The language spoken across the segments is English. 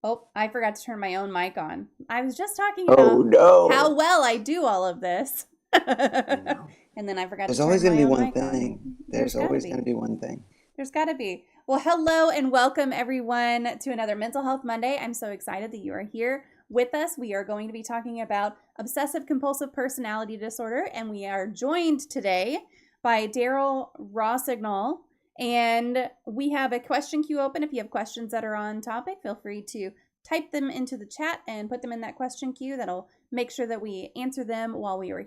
Oh, I forgot to turn my own mic on. I was just talking Oh about how no. well I do all of this. I know. And then I forgot to There's always turn going to my be own one mic on. thing. There's There's got to always going be. to be one thing. There's got to be. Well, hello and welcome everyone to another Mental Health Monday. I'm so excited that you are here with us. We are going to be talking about obsessive compulsive personality disorder, and we are joined today by Darryl Rossignol. And we have a question queue open. If you have questions that are on topic, feel free to type them into the chat and put them in that question queue. That'll make sure that we answer them while we are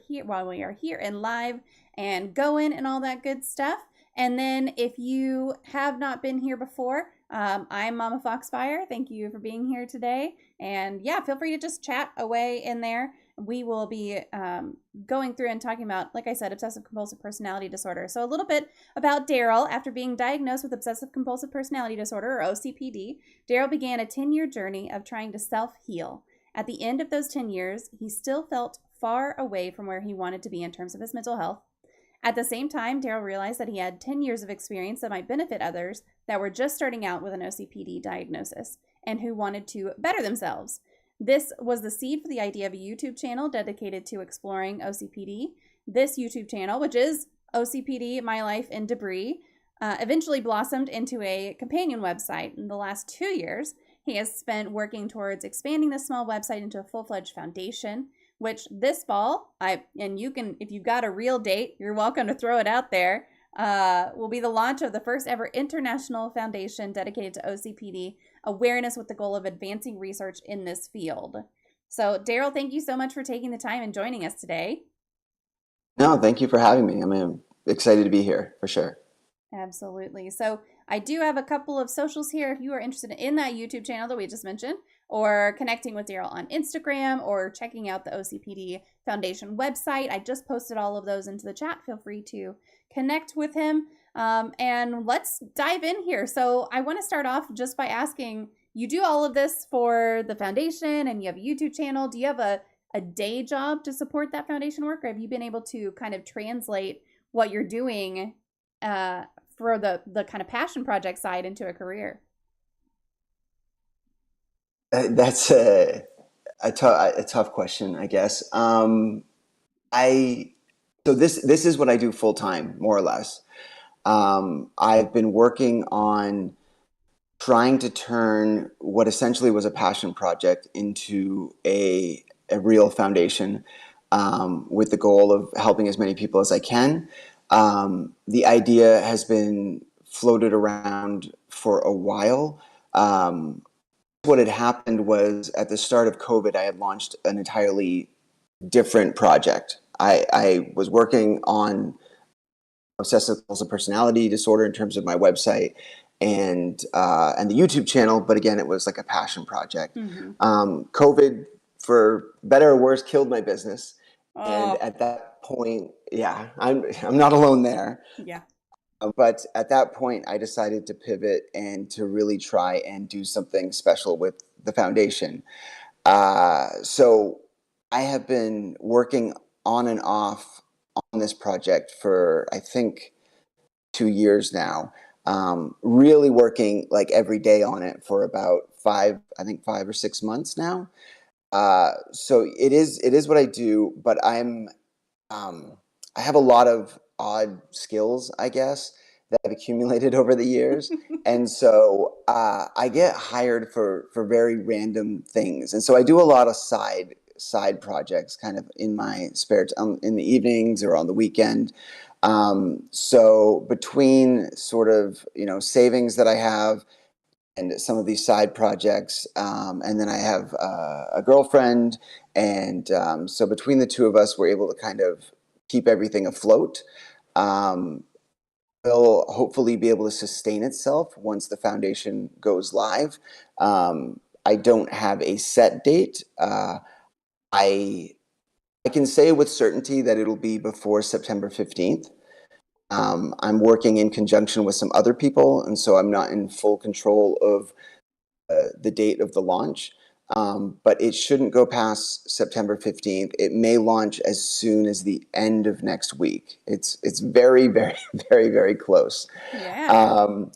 here and live and going and all that good stuff. And then if you have not been here before, I'm Mama Foxfire. Thank you for being here today. And yeah, feel free to just chat away in there. We will be going through and talking about, like I said, obsessive compulsive personality disorder. So a little bit about Darryl. After being diagnosed with obsessive compulsive personality disorder, or OCPD, Darryl began a 10-year journey of trying to self-heal. At the end of those 10 years, he still felt far away from where he wanted to be in terms of his mental health. At the same time, Darryl realized that he had 10 years of experience that might benefit others that were just starting out with an OCPD diagnosis and who wanted to better themselves. This was the seed for the idea of a YouTube channel dedicated to exploring OCPD. This YouTube channel, which is OCPD, My Life in Debris, eventually blossomed into a companion website. In the last 2 years, he has spent working towards expanding this small website into a full-fledged foundation, which this fall, and you can, if you've got a real date, you're welcome to throw it out there, will be the launch of the first ever international foundation dedicated to OCPD awareness with the goal of advancing research in this field. So, Darryl, thank you so much for taking the time and joining us today. No, thank you for having me. I'm excited to be here for sure. Absolutely. So I do have a couple of socials here if you are interested in that YouTube channel that we just mentioned, or connecting with Darryl on Instagram, or checking out the OCPD Foundation website. I just posted all of those into the chat. Feel free to connect with him. And let's dive in here. So I want to start off just by asking, you do all of this for the foundation and you have a YouTube channel. Do you have a day job to support that foundation work, or have you been able to kind of translate what you're doing for the kind of passion project side into a career? That's a tough question, I guess. I so this is what I do full time, more or less. I've been working on trying to turn what essentially was a passion project into a real foundation, with the goal of helping as many people as I can. The idea has been floated around for a while. What had happened was at the start of COVID, I had launched an entirely different project. I was working on obsessive compulsive personality disorder in terms of my website and the YouTube channel, but again, it was like a passion project. Mm-hmm. COVID, for better or worse, killed my business, and Oh, at that point, yeah, I'm not alone there. yeah. But at that point, I decided to pivot and to really try and do something special with the foundation. So I have been working on and off on this project for, I think, 2 years now. Really working like every day on it for about I think 5 or 6 months now. So it is what I do, but um, I have a lot of odd skills, I guess, that I've accumulated over the years, and so I get hired for very random things, and so I do a lot of side projects, kind of in my spare time, in the evenings or on the weekend. So between sort of savings that I have and some of these side projects. And then I have a girlfriend. And so between the two of us, we're able to kind of keep everything afloat. Um, will hopefully be able to sustain itself once the foundation goes live. I don't have a set date. I I can say with certainty that it'll be before September 15th. I'm working in conjunction with some other people, and so I'm not in full control of the date of the launch. But it shouldn't go past September 15th. It may launch as soon as the end of next week. It's very, very, very, very close. Yeah. Um,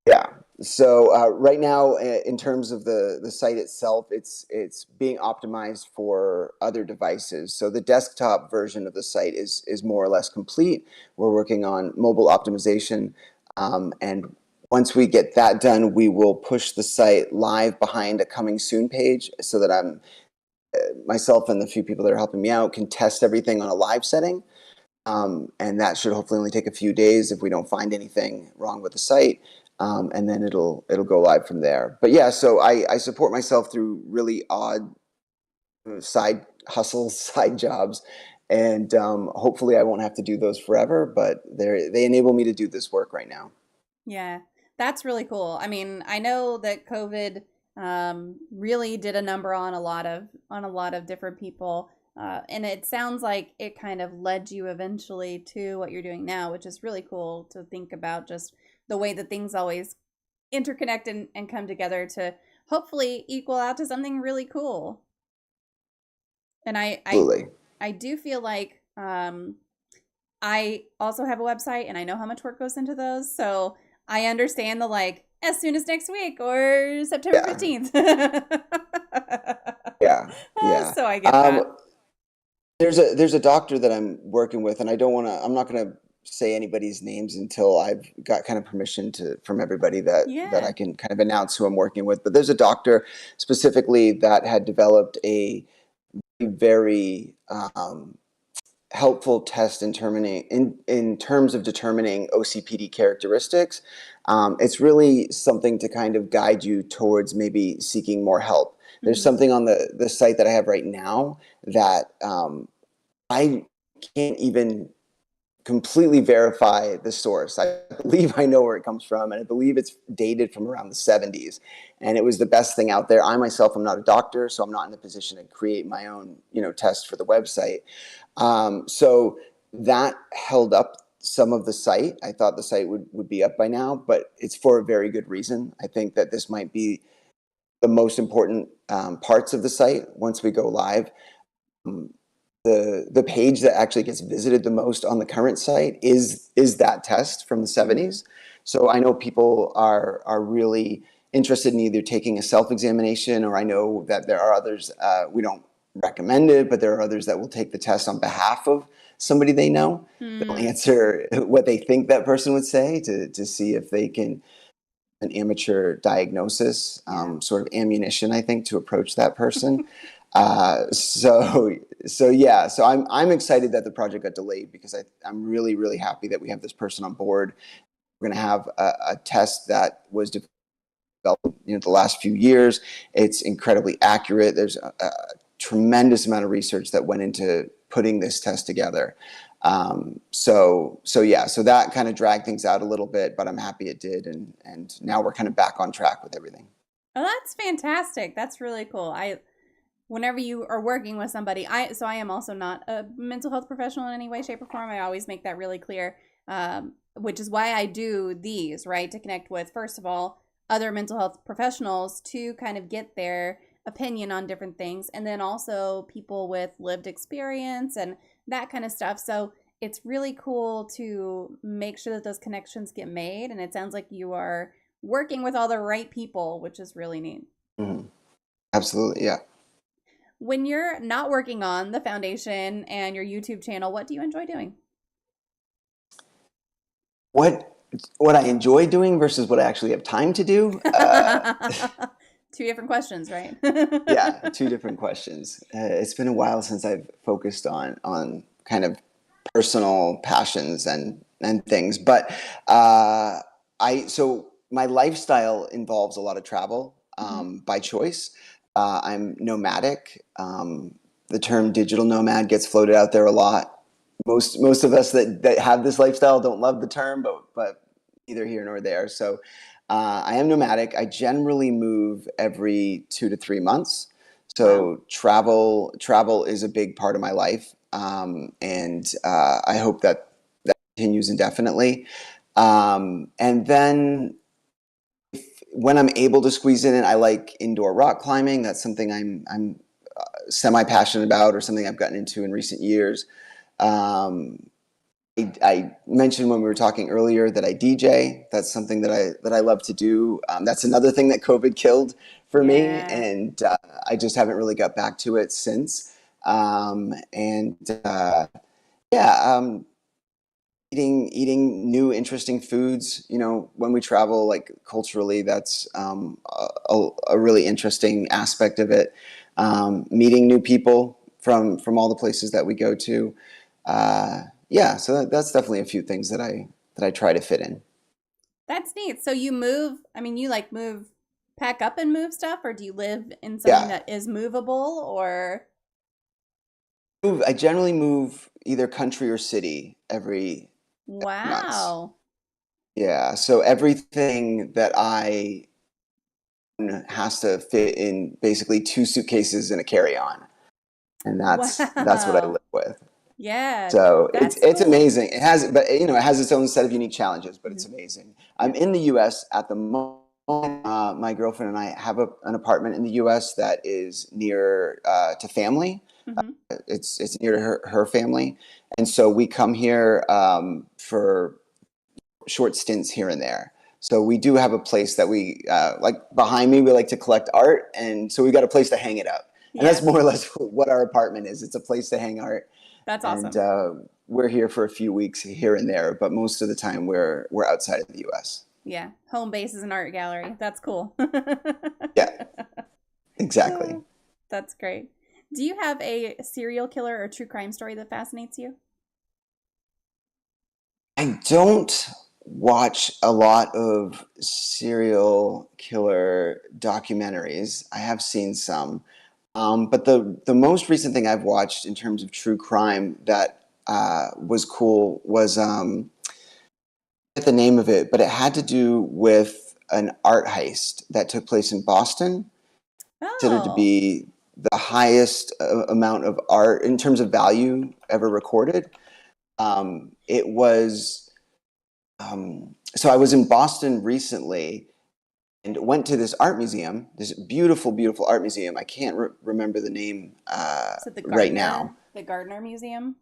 yeah. Right now, in terms of the site itself, it's being optimized for other devices. So the desktop version of the site is more or less complete. We're working on mobile optimization, and once we get that done, we will push the site live behind a coming soon page, so that myself and the few people that are helping me out can test everything on a live setting. And that should hopefully only take a few days if we don't find anything wrong with the site. And then it'll go live from there. But yeah, so I support myself through really odd side hustles, side jobs, and hopefully I won't have to do those forever. But they enable me to do this work right now. Yeah, that's really cool. I mean, I know that COVID really did a number on a lot of different people, and it sounds like it kind of led you eventually to what you're doing now, which is really cool to think about. Just the way that things always interconnect and come together to hopefully equal out to something really cool. And Absolutely. I do feel like I also have a website and I know how much work goes into those. So I understand the like as soon as next week or September Yeah. 15th. Yeah. Yeah. So I get that. There's a doctor that I'm working with, and I'm not gonna say anybody's names until I've got kind of permission from everybody that I Yeah. can kind of announce who I'm working with. But there's a doctor specifically that had developed a very helpful test in terms of determining OCPD characteristics. It's really something to kind of guide you towards maybe seeking more help. There's Hmm. something on the site that I have right now that I can't even completely verify the source. I believe I know where it comes from, and I believe it's dated from around the 70s. And it was the best thing out there. I myself am not a doctor, so I'm not in the position to create my own, test for the website. So that held up some of the site. I thought the site would be up by now, but it's for a very good reason. I think that this might be the most important parts of the site once we go live. Um, the page that actually gets visited the most on the current site is that test from the Hmm. 70s. So I know people are really interested in either taking a self-examination, or I know that there are others, we don't recommend it, but there are others that will take the test on behalf of somebody they know. They'll Hmm. answer what they think that person would say to see if they can an amateur diagnosis, Yeah. sort of ammunition, I think, to approach that person. Uh, so so I'm excited that the project got delayed, because I'm really really happy that we have this person on board. We're going to have a test that was developed, the last few years. It's incredibly accurate. There's a tremendous amount of research that went into putting this test together. So that kind of dragged things out a little bit, but I'm happy it did, and now we're kind of back on track with everything. Oh, that's fantastic. That's really cool. Whenever you are working with somebody, I am also not a mental health professional in any way, shape, or form. I always make that really clear, which is why I do these, right? To connect with, first of all, other mental health professionals to kind of get their opinion on different things, and then also people with lived experience and that kind of stuff. So it's really cool to make sure that those connections get made. And it sounds like you are working with all the right people, which is really neat. Mhm. Absolutely, yeah. When you're not working on the foundation and your YouTube channel, what do you enjoy doing? What what I enjoy doing versus what I actually have time to do. Two different questions, right? Yeah, two different questions. It's been a while since I've focused on kind of personal passions and things, but I so my lifestyle involves a lot of travel, Hmm. by choice. I'm nomadic. The term digital nomad gets floated out there a lot. Most of us that have this lifestyle don't love the term, but neither here nor there. So I am nomadic. I generally move every 2 to 3 months. Wow. So travel is a big part of my life, and I hope that continues indefinitely. And then when I'm able to squeeze it in, I like indoor rock climbing. That's something I'm semi passionate about, or something I've gotten into in recent years. Um, I mentioned when we were talking earlier that I DJ. That's something that I love to do. That's another thing that COVID killed for me, Yeah. and I just haven't really got back to it since. And yeah, eating new interesting foods. You know, when we travel, like culturally, that's a really interesting aspect of it. Meeting new people from all the places that we go to. Yeah, so that's definitely a few things that I try to fit in. That's neat. So you move, I mean, you like move, pack up and move stuff, or do you live in something Yeah, that is movable or I generally move either country or city every months. wow. Yeah, so everything that I own has to fit in basically two suitcases and a carry-on, and that's what I Wow. live with. Yeah, So that's it's cool. amazing. It has, but you know, it has its own set of unique challenges, but Hmm. it's amazing. I'm Yep. in the U.S. at the moment. My girlfriend and I have an apartment in the U.S. that is near to family. Hmm. It's near to her family, and so we come here for short stints here and there. So we do have a place that we like behind me. We like to collect art, and so we got a place to hang it up, and that's Yeah, more or less what our apartment is. It's a place to hang art, that's and awesome. we're here for a few weeks here and there, but most of the time we're outside of the U.S. Yeah, home base is an art gallery. That's cool. Yeah, exactly. That's great. Do you have a serial killer or true crime story that fascinates you? I don't watch a lot of serial killer documentaries. I have seen some, but the most recent thing I've watched in terms of true crime that was cool was I forget the name of it, but it had to do with an art heist that took place in Boston, considered to Oh, be the highest amount of art in terms of value ever recorded. It was so I was in Boston recently and went to this art museum, this beautiful, beautiful art museum. I can't remember the name is it right now. The Gardner Museum?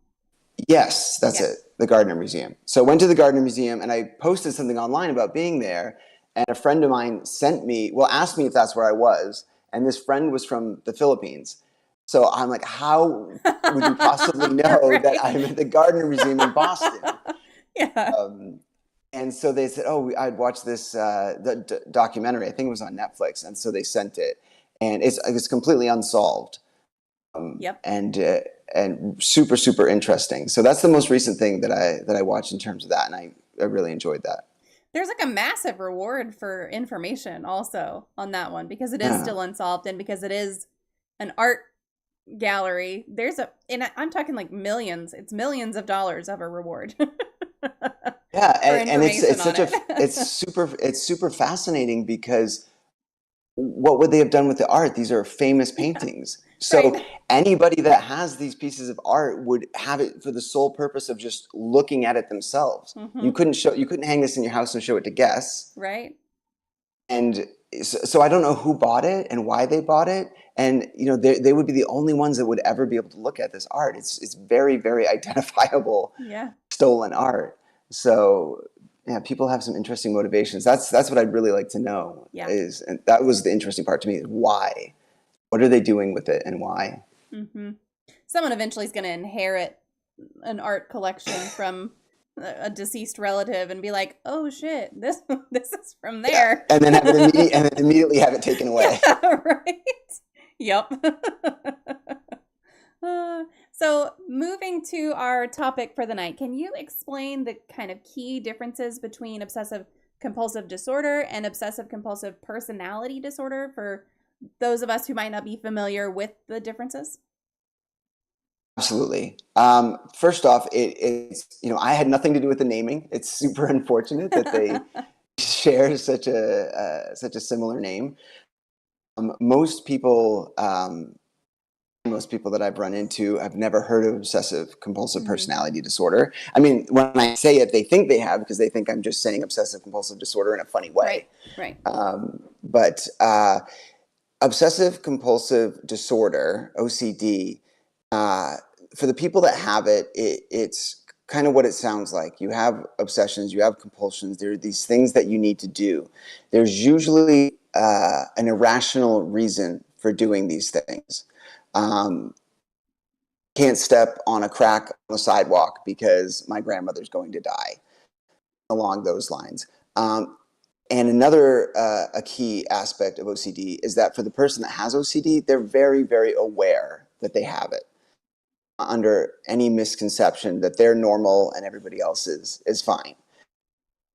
Yes, that's Yeah. it, the Gardner Museum. So I went to the Gardner Museum and I posted something online about being there. And a friend of mine asked me if that's where I was. And this friend was from the Philippines. So I'm like, how would you possibly know that Right. I'm at the Gardner Museum in Boston? Yeah. Um, and so they said, "Oh, I'd watched this documentary. I think it was on Netflix." And so they sent it, and it's completely unsolved, Yep. and super super interesting. So that's the most recent thing that I watched in terms of that, and I really enjoyed that. There's like a massive reward for information also on that one because it is Yeah, still unsolved and because it is an art gallery. And I'm talking like millions. It's millions of dollars of a reward yeah, for and information on it. it's super fascinating because what would they have done with the art? These are famous Yeah. paintings. Right. So anybody that has these pieces of art would have it for the sole purpose of just looking at it themselves. Hmm. You couldn't hang this in your house and show it to guests. Right. And so I don't know who bought it and why they bought it. And you know, they would be the only ones that would ever be able to look at this art. It's very, very identifiable Yeah. stolen art. So yeah, people have some interesting motivations. That's what I'd really like to know Yeah. is, and that was the interesting part to me is why. What are they doing with it and why? Hmm. Someone eventually is going to inherit an art collection from a deceased relative and be like, "Oh shit, this this is from Yeah, there." and then and then immediately have it taken away. Yeah, right. Yep. So, moving to our topic for the night, can you explain the kind of key differences between obsessive compulsive disorder and obsessive compulsive personality disorder for those of us who might not be familiar with the differences? Absolutely. First off, it's you know I had nothing to do with the naming. It's super unfortunate that they share such a similar name. Most people most people that I've run into have never heard of obsessive compulsive Hmm. personality disorder. I mean, when I say it, they think they have because they think I'm just saying obsessive compulsive disorder in a funny Right, way. right. But obsessive compulsive disorder, OCD, uh, for the people that have it, it's kind of what it sounds like. You have obsessions, you have compulsions. There are these things that you need to do. There's usually an irrational reason for doing these things. Can't step on a crack on the sidewalk because my grandmother's going to die, along those lines. And another a key aspect of OCD is that for the person that has OCD, they're very, very aware that they have it, under any misconception that they're normal and everybody else is fine.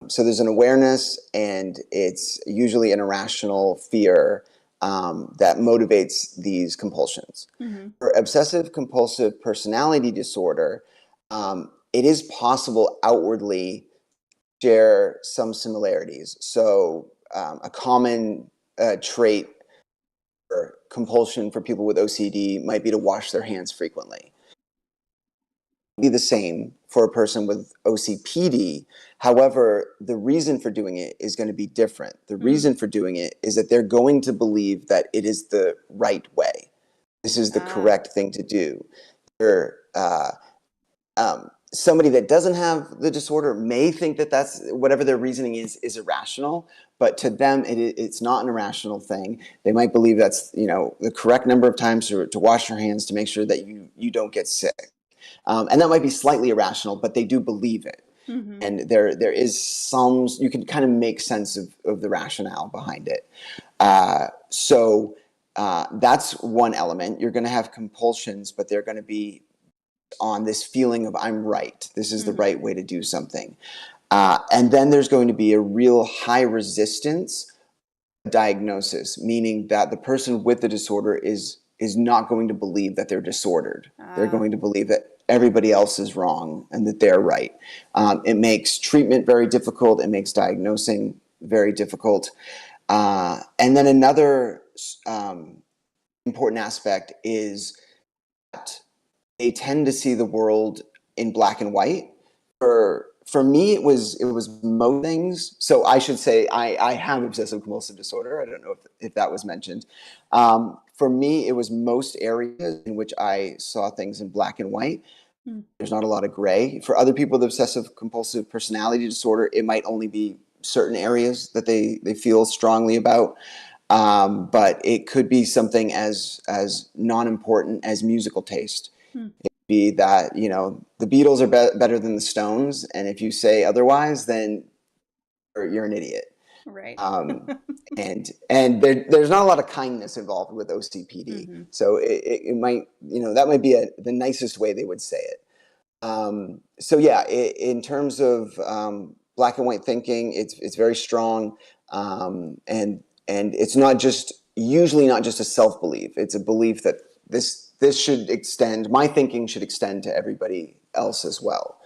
So there's an awareness, and it's usually an irrational fear that motivates these compulsions. Mm-hmm. For obsessive compulsive personality disorder, it is possible outwardly share some similarities. So a common trait or compulsion for people with OCD might be to wash their hands frequently. Be the same for a person with OCPD. However, the reason for doing it is going to be different. The reason for doing it is that they're going to believe that it is the right way. This is the correct thing to do. Somebody that doesn't have the disorder may think that that's whatever their reasoning is irrational, but to them it's not an irrational thing. They might believe that's the correct number of times to wash your hands to make sure that you don't get sick. And that might be slightly irrational, but they do believe it. Mm-hmm. And there is some, you can kind of make sense of the rationale behind it. So that's one element. You're going to have compulsions, but they're going to be on this feeling of I'm right. This is the right way to do something. And then there's going to be a real high resistance diagnosis, meaning that the person with the disorder is not going to believe that they're disordered. They're going to believe that everybody else is wrong and that they're right. It makes treatment very difficult. It makes diagnosing very difficult. And then another important aspect is that they tend to see the world in black and white. For me, it was most things. So I should say I have obsessive compulsive disorder. I don't know if that was mentioned. For me, it was most areas in which I saw things in black and white. There's not a lot of gray. For other people with obsessive compulsive personality disorder, it might only be certain areas that they feel strongly about. But it could be something as non-important as musical taste. Be that the Beatles are better than the Stones, and if you say otherwise, then you're an idiot. Right. And there's not a lot of kindness involved with OCPD, so it might that might be the nicest way they would say it. So yeah, in terms of black and white thinking, it's very strong, and it's usually not just a self-belief. It's a belief that this should extend. My thinking should extend to everybody else as well.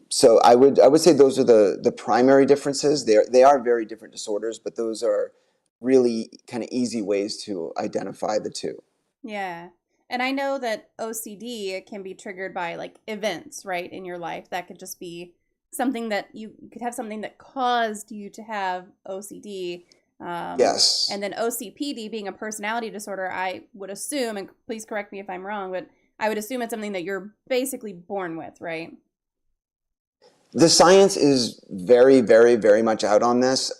So I would say those are the primary differences. They are very different disorders, but those are really kind of easy ways to identify the two. Yeah. And I know that OCD can be triggered by like events, right, in your life. That could just be something that you could have something that caused you to have OCD. Yes. And then OCPD being a personality disorder, I would assume, and please correct me if I'm wrong, but I would assume it's something that you're basically born with, right? The science is very, very, very much out on this.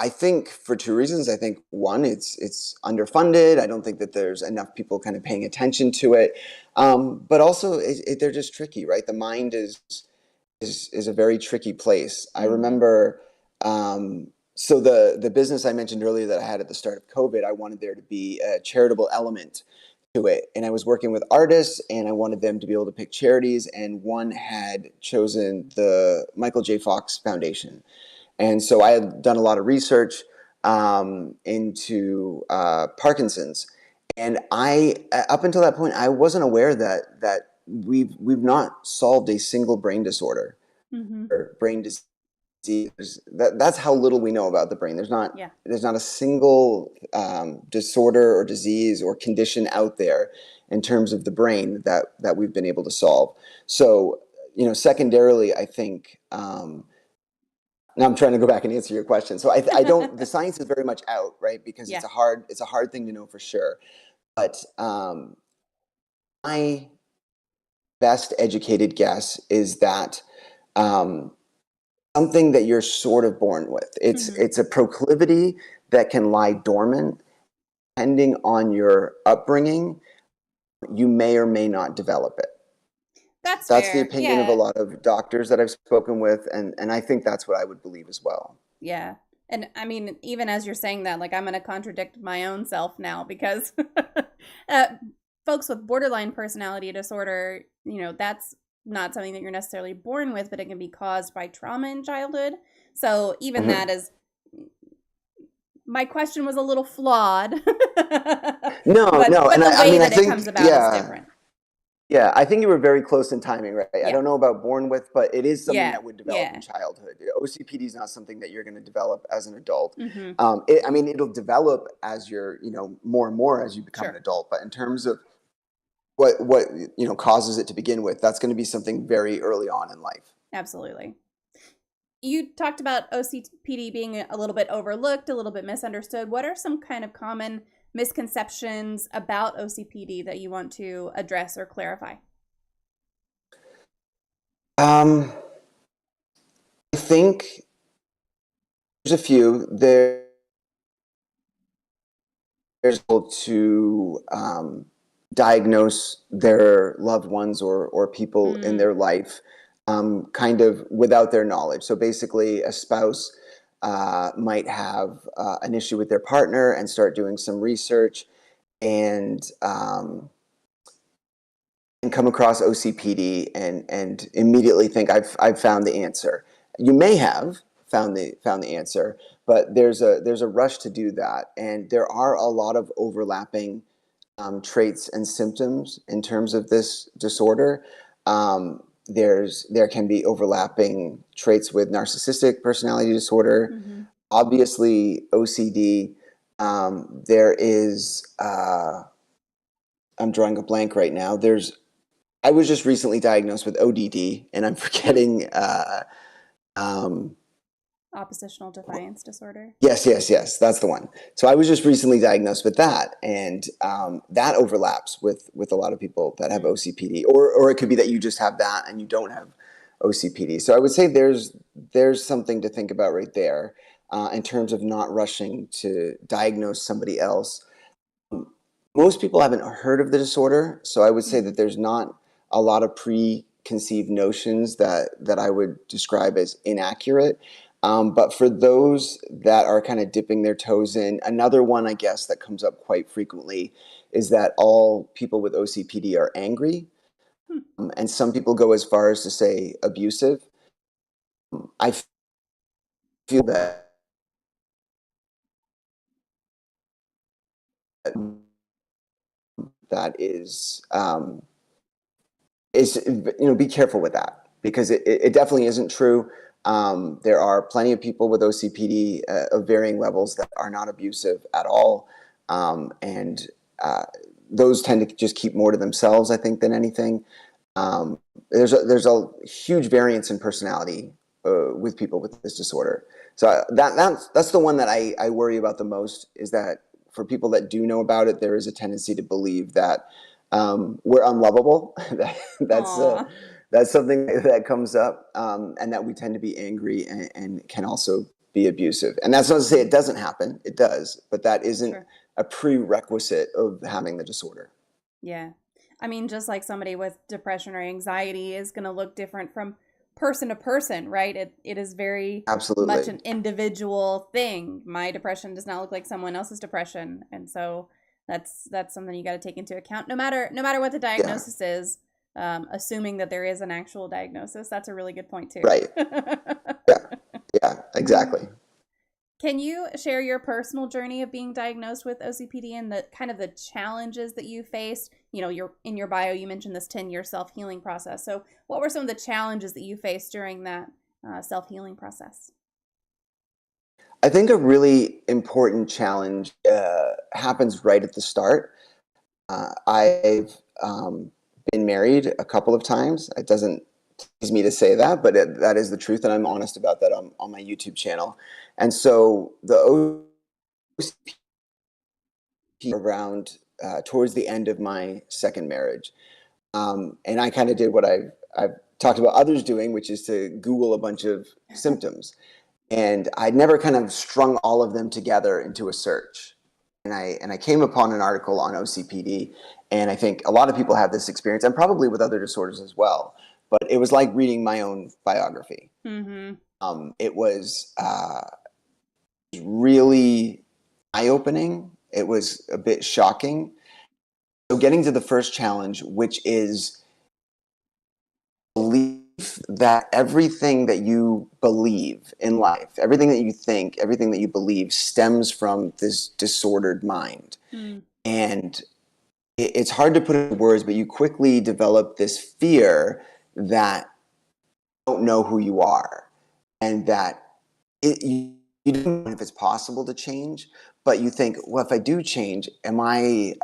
I think for two reasons. I think one, it's underfunded. I don't think that there's enough people kind of paying attention to it. But also, they're just tricky, right? The mind is a very tricky place. I remember. So the business I mentioned earlier that I had at the start of COVID, I wanted there to be a charitable element to it. And I was working with artists, and I wanted them to be able to pick charities. And one had chosen the Michael J. Fox Foundation. And so I had done a lot of research into Parkinson's. And up until that point, I wasn't aware that we've not solved a single brain disorder or brain disease. That's how little we know about the brain. There's not a single disorder or disease or condition out there in terms of the brain that we've been able to solve. So, secondarily, I think. Now I'm trying to go back and answer your question. So I don't. The science is very much out, right? Because it's a hard thing to know for sure. But I best educated guess is that um, something that you're sort of born with. Mm-hmm. It's a proclivity that can lie dormant. Depending on your upbringing, you may or may not develop it. That's That's the fair. opinion of a Yeah. lot of doctors that I've spoken with, and I think that's what I would believe as well. Yeah. And I mean, even as you're saying that, like, I'm going to contradict my own self now because uh, folks with borderline personality disorder, that's not something that you're necessarily born with, but it can be caused by trauma in childhood. So even that Hmm. is, my question was a little flawed, No, no, but and the I way mean, I that it comes think, about is yeah, different. yeah, I think you were very close in timing, right? I Yeah. don't know about born with, but it is something Yeah. that would develop in Yeah. childhood. OCPD is not something that you're going to develop as an adult. Mm-hmm. I mean, it'll develop as you're, more and more as you become an Sure. adult. But in terms of what causes it to begin with, that's going to be something very early on in life. Absolutely. You talked about OCPD being a little bit overlooked, a little bit misunderstood. What are some kind of common misconceptions about OCPD that you want to address or clarify? Um, I think there's a few. There's able to diagnose their loved ones or people in Mm, their life kind of without their knowledge. So basically, a spouse might have an issue with their partner and start doing some research and come across OCPD and immediately think I've found the answer. You may have found the answer, but there's a rush to do that, and there are a lot of overlapping traits and symptoms in terms of this disorder. There can be overlapping traits with narcissistic personality disorder, mm-hmm. obviously OCD. There is I'm drawing a blank right now. I was just recently diagnosed with ODD, and I'm forgetting. Um, Oppositional defiance disorder. yes, yes, yes, that's the one. So I was just recently diagnosed with that, and that overlaps with a lot of people that have Mm, OCPD, or it could be that you just have that and you don't have OCPD. So I would say there's something to think about right there in terms of not rushing to diagnose somebody else. Most people haven't heard of the disorder, so I would say mm-hmm. that there's not a lot of preconceived notions that I would describe as inaccurate. But for those that are kind of dipping their toes in, another one I guess that comes up quite frequently is that all people with OCPD are angry, Hmm. and some people go as far as to say abusive. I feel that is be careful with that because it definitely isn't true. There are plenty of people with OCPD of varying levels that are not abusive at all, and those tend to just keep more to themselves, I think, than anything. Um, there's a huge variance in personality with people with this disorder. So that's the one that I worry about the most, is that for people that do know about it, there is a tendency to believe that we're unlovable. that's uh, Aw. that's something that comes up, and that we tend to be angry and can also be abusive. And that's not to say Mm-hmm. it doesn't happen; it does, but that isn't Sure. a prerequisite of having the disorder. Yeah. I mean, just like somebody with depression or anxiety is going to look different from person to person, right? It is very much Absolutely, an individual thing. My depression does not look like someone else's depression, and so that's something you got to take into account. No matter what the yeah, diagnosis is, assuming that there is an actual diagnosis, that's a really good point too. right, yeah, yeah, exactly. Can you share your personal journey of being diagnosed with OCPD and the kind of the challenges that you faced? You're in your bio, you mentioned this 10-year self-healing process. So, what were some of the challenges that you faced during that self-healing process? I think a really important challenge happens right at the start. I've been married a couple of times. It doesn't tease me to say that, but that is the truth, and I'm honest about that on my YouTube channel. And so the OCP around towards the end of my second marriage. And I kind of did what I've talked about others doing, which is to Google a bunch of symptoms. And I'd never kind of strung all of them together into a search. And I came upon an article on OCPD, and I think a lot of people have this experience, and probably with other disorders as well. But it was like reading my own biography. Mm-hmm. It was really eye-opening. It was a bit shocking. So getting to the first challenge, which is belief that everything that you believe in life, everything that you think, everything that you believe stems from this disordered mind. Mm. And it's hard to put into words, but you quickly develop this fear that you don't know who you are, and that you don't know if it's possible to change, but you think, well, if I do change, am I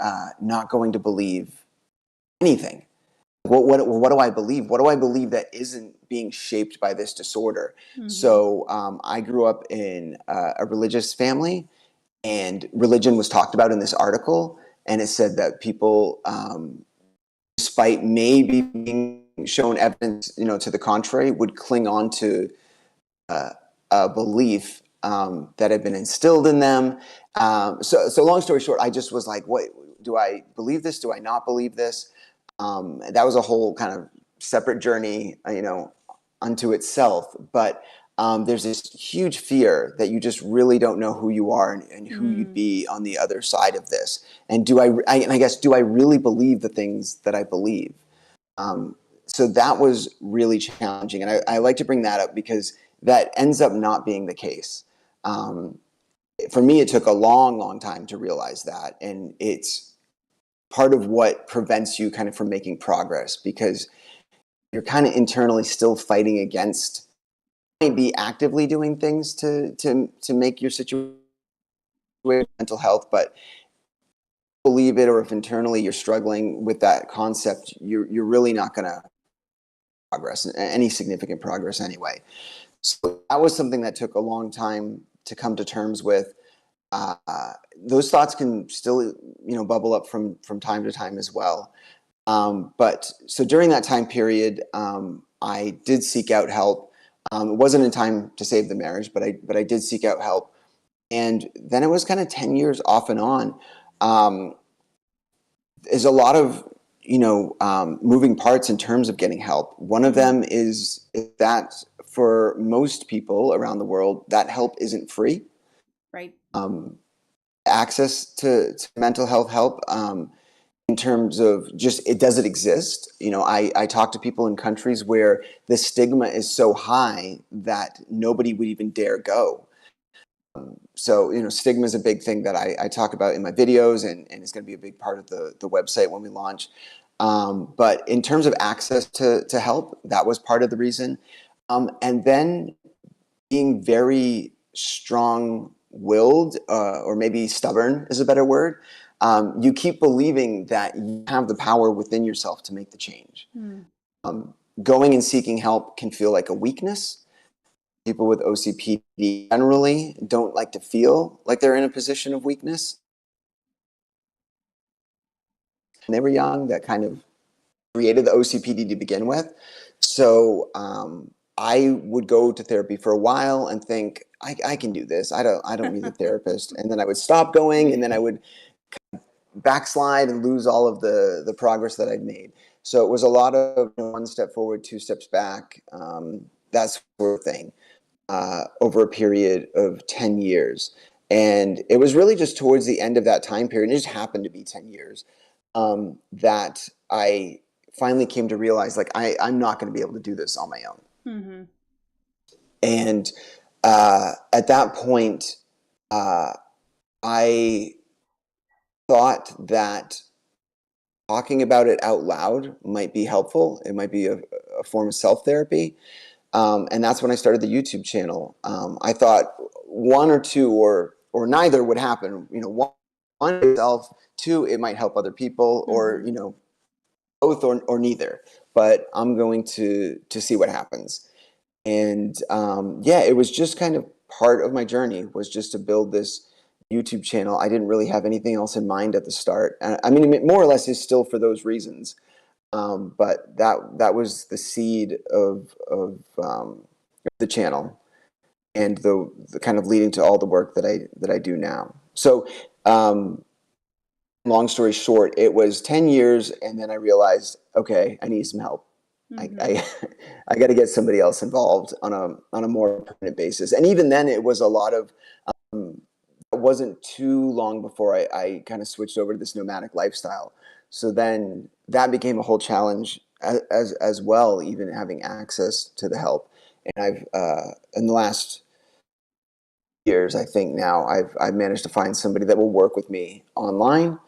not going to believe anything? What do I believe? What do I believe that isn't being shaped by this disorder? Mm-hmm. So I grew up in a religious family, and religion was talked about in this article, and it said that people, despite maybe being shown evidence, to the contrary, would cling on to a belief that had been instilled in them. So long story short, I just was like, what, do I believe this? Do I not believe this? That was a whole kind of separate journey, unto itself. But there's this huge fear that you just really don't know who you are, and who you'd be on the other side of this. And and I guess, do I really believe the things that I believe? So that was really challenging. And I like to bring that up because that ends up not being the case. For me, it took a long, long time to realize that. And it's part of what prevents you kind of from making progress, because you're kind of internally still fighting against, might be actively doing things to make your situation, mental health, but believe it, or if internally you're struggling with that concept, you're really not going to progress, any significant progress anyway. So that was something that took a long time to come to terms with. Uh, those thoughts can still, bubble up from time to time as well. But so during that time period, I did seek out help. It wasn't in time to save the marriage, but I did seek out help. And then it was kind of 10 years off and on. There's a lot of, moving parts in terms of getting help. One of them is that for most people around the world, that help isn't free. Right. Access to mental health help, in terms of just, does it exist? I talk to people in countries where the stigma is so high that nobody would even dare go. So, stigma is a big thing that I talk about in my videos, and it's going to be a big part of the website when we launch. But in terms of access to help, that was part of the reason. And then being very strong-willed, or maybe stubborn is a better word. You keep believing that you have the power within yourself to make the change. Going and seeking help can feel like a weakness. People with OCPD generally don't like to feel like they're in a position of weakness. When they were young, that kind of created the OCPD to begin with. So I would go to therapy for a while and think, I can do this. I don't need a therapist. And then I would stop going, and then I would backslide and lose all of the progress that I'd made. So it was a lot of one step forward, two steps back, that sort of thing, over a period of 10 years. And it was really just towards the end of that time period, and it just happened to be 10 years, that I finally came to realize, like, I'm not going to be able to do this on my own. Mm-hmm. And at that point, I thought that talking about it out loud might be helpful. It might be a form of self-therapy. And that's when I started the YouTube channel. I thought one or two or neither would happen. One itself, two, it might help other people, or both, or neither. But I'm going to see what happens. And yeah, it was just kind of part of my journey, was just to build this YouTube channel. I didn't really have anything else in mind at the start. I mean, more or less is still for those reasons. But that was the seed of the channel, and the kind of leading to all the work that I do now. So, long story short, it was 10 years, and then I realized, okay, I need some help. Mm-hmm. I got to get somebody else involved on a more permanent basis. And even then, it was a lot of. It wasn't too long before I kind of switched over to this nomadic lifestyle. So then that became a whole challenge as well, even having access to the help. And I've in the last years, I think now I've managed to find somebody that will work with me online,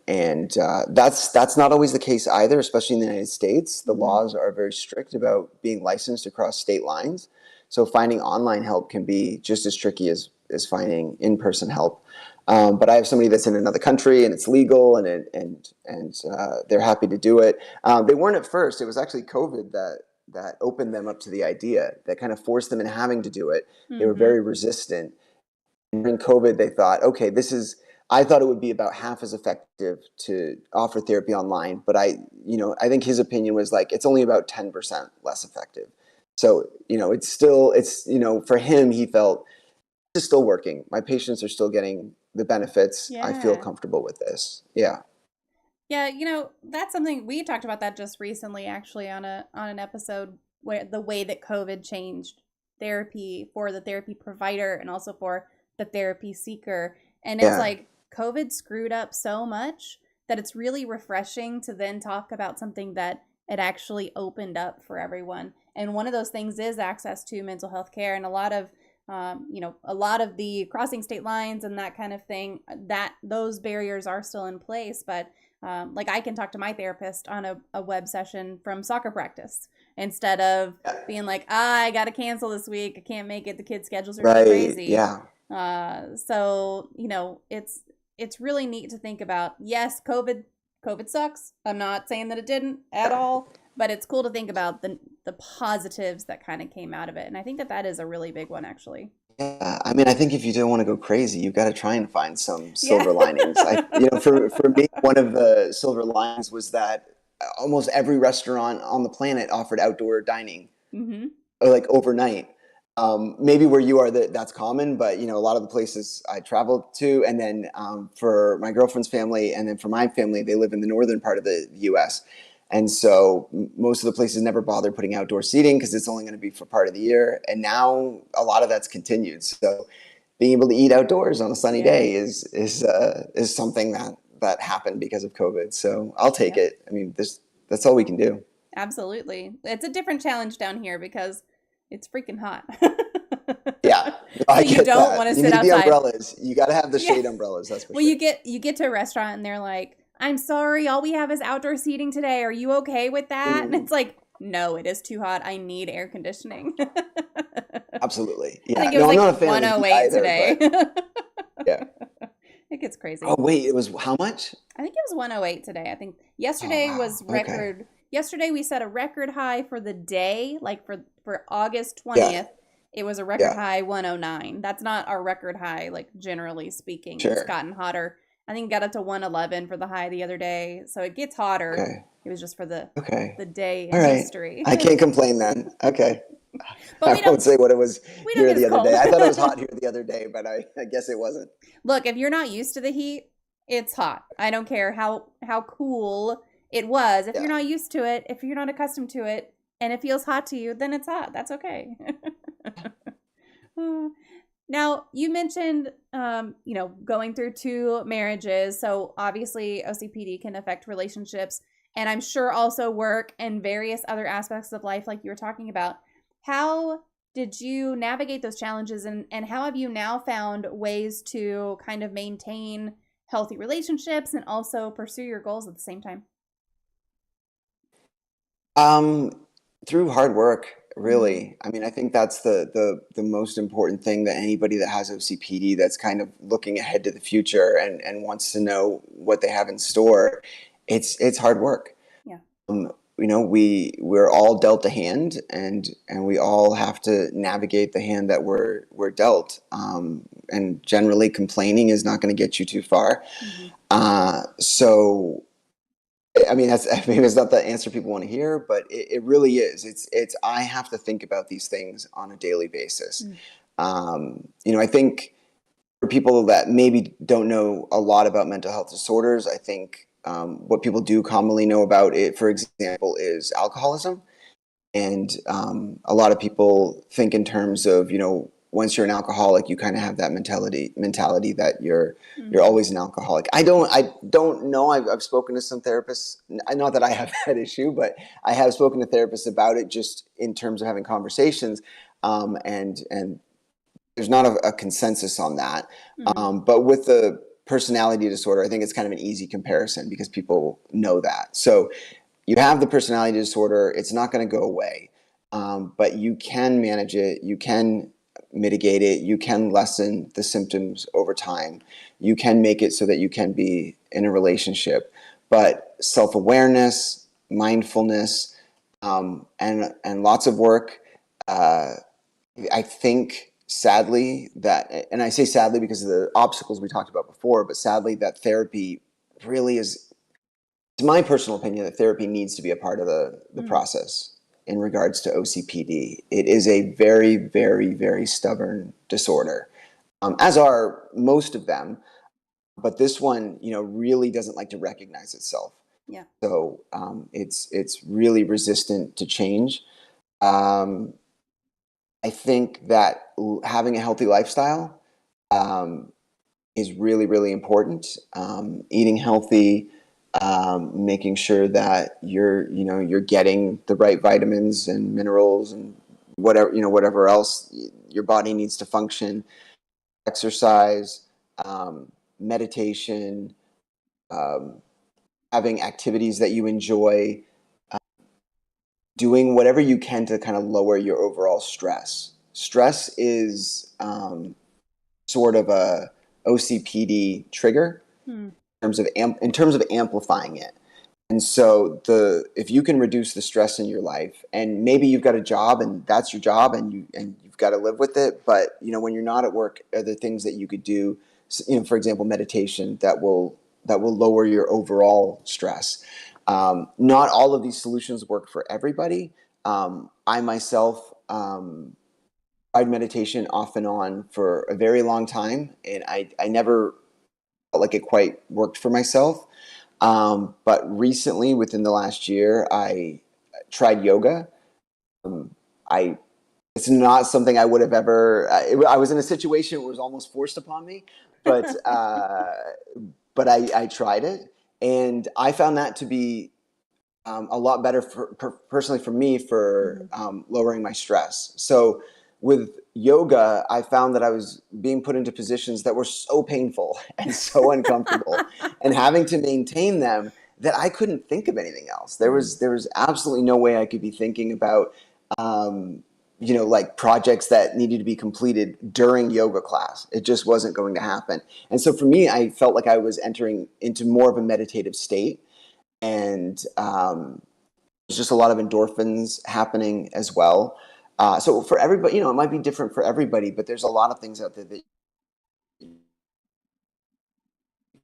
and that's not always the case either, especially in the United States. The laws are very strict about being licensed across state lines, so finding online help can be just as tricky as finding in-person help. But I have somebody that's in another country and it's legal, and they're happy to do it. They weren't at first. It was actually COVID that opened them up to the idea, that kind of forced them in having to do it. They were very resistant. During COVID, they thought, okay, I thought it would be about half as effective to offer therapy online, but I think his opinion was like, it's only about 10% less effective. So, for him, he felt this is still working. My patients are still getting the benefits. I feel Yeah. comfortable with this. Yeah. Yeah, that's something we talked about that just recently, actually, on an episode, where the way that COVID changed therapy for the therapy provider and also for the therapy seeker. And it's Yeah. like COVID screwed up so much that it's really refreshing to then talk about something that it actually opened up for everyone. And one of those things is access to mental health care, and a lot of the crossing state lines and that kind of thing, that those barriers are still in place, but like I can talk to my therapist on a web session from soccer practice instead of being like, I got to cancel this week. I can't make it. The kids' schedules are too Right. crazy. Yeah. So it's really neat to think about. Yes, COVID sucks. I'm not saying that it didn't at all, but it's cool to think about the positives that kind of came out of it. And I think that is a really big one, actually. Yeah, I mean, I think if you don't want to go crazy, you've got to try and find some Yeah. silver linings. For me, one of the silver linings was that almost every restaurant on the planet offered outdoor dining, Mm-hmm. like overnight. Maybe where you are, that's common, but a lot of the places I traveled to, and then for my girlfriend's family, and then for my family, they live in the northern part of the U.S. And so most of the places never bothered putting outdoor seating because it's only going to be for part of the year. And now a lot of that's continued. So being able to eat outdoors on a sunny Yeah. day is something that happened because of COVID. So I'll take Yep. it. I mean, that's all we can do. Absolutely. It's a different challenge down here because it's freaking hot. Yeah, no, So I you get don't that. want to You sit need the outside. umbrellas. You got to have the Yeah. shade umbrellas. That's for Well, sure. you get to a restaurant and they're like, "I'm sorry, all we have is outdoor seating today. Are you okay with that?" And Mm, it's like, "No, it is too hot. I need air conditioning." absolutely. I Yeah. think it was No, I'm like not a fan of the heat 108 either. today. But yeah. It gets Oh crazy. wait, it was how much? I think it was 108 today. I think Oh yesterday wow. was Okay. record. Yesterday we set a record high for the day, like for August Yeah. 20th. It was a record Yeah. high 109. That's not our record high, like generally speaking. It's Sure. gotten hotter. I think it got up to 111 for the high the other day. So it gets hotter. Okay. It was just for the Okay. the day All in right. history. I can't complain then. Okay. But I won't say what it was we don't here get as the other day. cold. I thought it was hot here the other day, but I guess it wasn't. Look, if you're not used to the heat, it's hot. I don't care how cool it was. If you're Yeah. not used to it, if you're not accustomed to it, and it feels hot to you, then it's hot. That's okay. Now, you mentioned, going through two marriages. So obviously, OCPD can affect relationships, and I'm sure also work and various other aspects of life, like you were talking about. How did you navigate those challenges, and how have you now found ways to kind of maintain healthy relationships and also pursue your goals at the same time? Um, Through hard work, Mm-hmm. really. I mean, I think that's the most important thing, that anybody that has OCPD that's kind of looking ahead to the future and wants to know what they have in store, it's hard work. Yeah. We're all dealt a hand, and we all have to navigate the hand that we're dealt. And generally, complaining is not going to get you too far. Mm-hmm. So I mean, that's maybe it's not the answer people want to hear, but it really is. It's I have to think about these things on a daily basis. Mm. I think for people that maybe don't know a lot about mental health disorders, I think what people do commonly know about it, for example, is alcoholism. And a lot of people think in terms of, once you're an alcoholic, you kind of have that mentality that you're Mm-hmm. always an alcoholic. I don't know. I've spoken to some therapists, not that I have that issue, but I have spoken to therapists about it just in terms of having conversations. And there's not a consensus on that. Mm-hmm. But with the personality disorder, I think it's kind of an easy comparison because people know that. So you have the personality disorder, it's not going to go away, but you can manage it, you can mitigate it, you can lessen the symptoms over time, you can make it so that you can be in a relationship. But self-awareness, mindfulness, and lots of work. I think sadly that, and I say sadly because of the obstacles we talked about before, but sadly that therapy really is, it's my personal opinion that therapy needs to be a part of the Mm. process in regards to OCPD. It is a very, very, very stubborn disorder, as are most of them. But this one, really doesn't like to recognize itself. Yeah. So it's really resistant to change. Um, I think that having a healthy lifestyle um, is really, really important. Eating healthy, making sure that you're getting the right vitamins and minerals and whatever else your body needs to function. Exercise, meditation, um, having activities that you enjoy, doing whatever you can to kind of lower your overall stress. Stress is sort of a OCPD trigger Mm. in terms of amplifying it. And so if you can reduce the stress in your life, and maybe you've got a job and that's your job and you've got to live with it, but when you're not at work, are there things that you could do, for example, meditation that will lower your overall stress. Not all of these solutions work for everybody. I myself tried meditation off and on for a very long time, and I never felt like it quite worked for myself. But recently, within the last year, I tried yoga. I It's not something I would have ever. I was in a situation where it was almost forced upon me, but I tried it, and I found that to be a lot better personally for me for Mm-hmm. lowering my stress. So with yoga, I found that I was being put into positions that were so painful and so uncomfortable, and having to maintain them that I couldn't think of anything else. Mm. There was absolutely no way I could be thinking about like projects that needed to be completed during yoga class. It just wasn't going to happen. And so for me, I felt like I was entering into more of a meditative state, and there's just a lot of endorphins happening as well. So for everybody, it might be different for everybody, but there's a lot of things out there that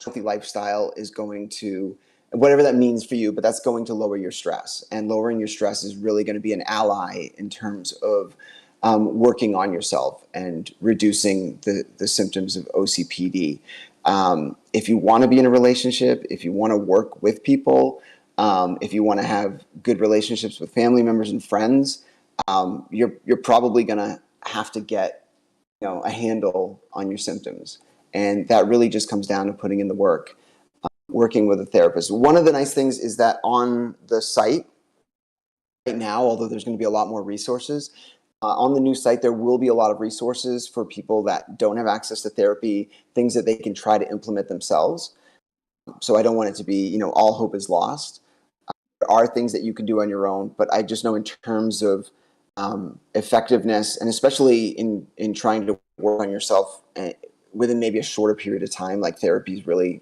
healthy lifestyle is going to, whatever that means for you, but that's going to lower your stress. And lowering your stress is really going to be an ally in terms of working on yourself and reducing the symptoms of OCPD. If you want to be in a relationship, if you want to work with people, if you want to have good relationships with family members and friends, you're probably going to have to get a handle on your symptoms. And that really just comes down to putting in the work, working with a therapist. One of the nice things is that on the site right now, although there's going to be a lot more resources, on the new site, there will be a lot of resources for people that don't have access to therapy, things that they can try to implement themselves. So I don't want it to be, all hope is lost. There are things that you can do on your own, but I just know in terms of effectiveness, and especially in trying to work on yourself within maybe a shorter period of time, like therapy is really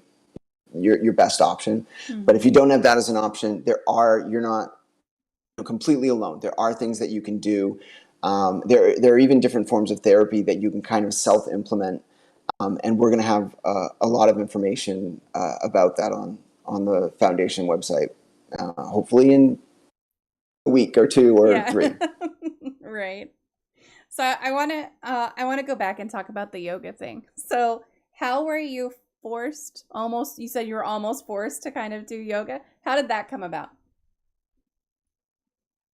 your best option. But if Mm-hmm. you don't have that as an option, you're not completely alone. There are things that you can do. There are even different forms of therapy that you can kind of self implement, and we're going to have a lot of information about that on the foundation website, hopefully in a week or two or Yeah. three. Right. So I want to go back and talk about the yoga thing. So how were you forced almost you said you were almost forced to kind of do yoga? How did that come about?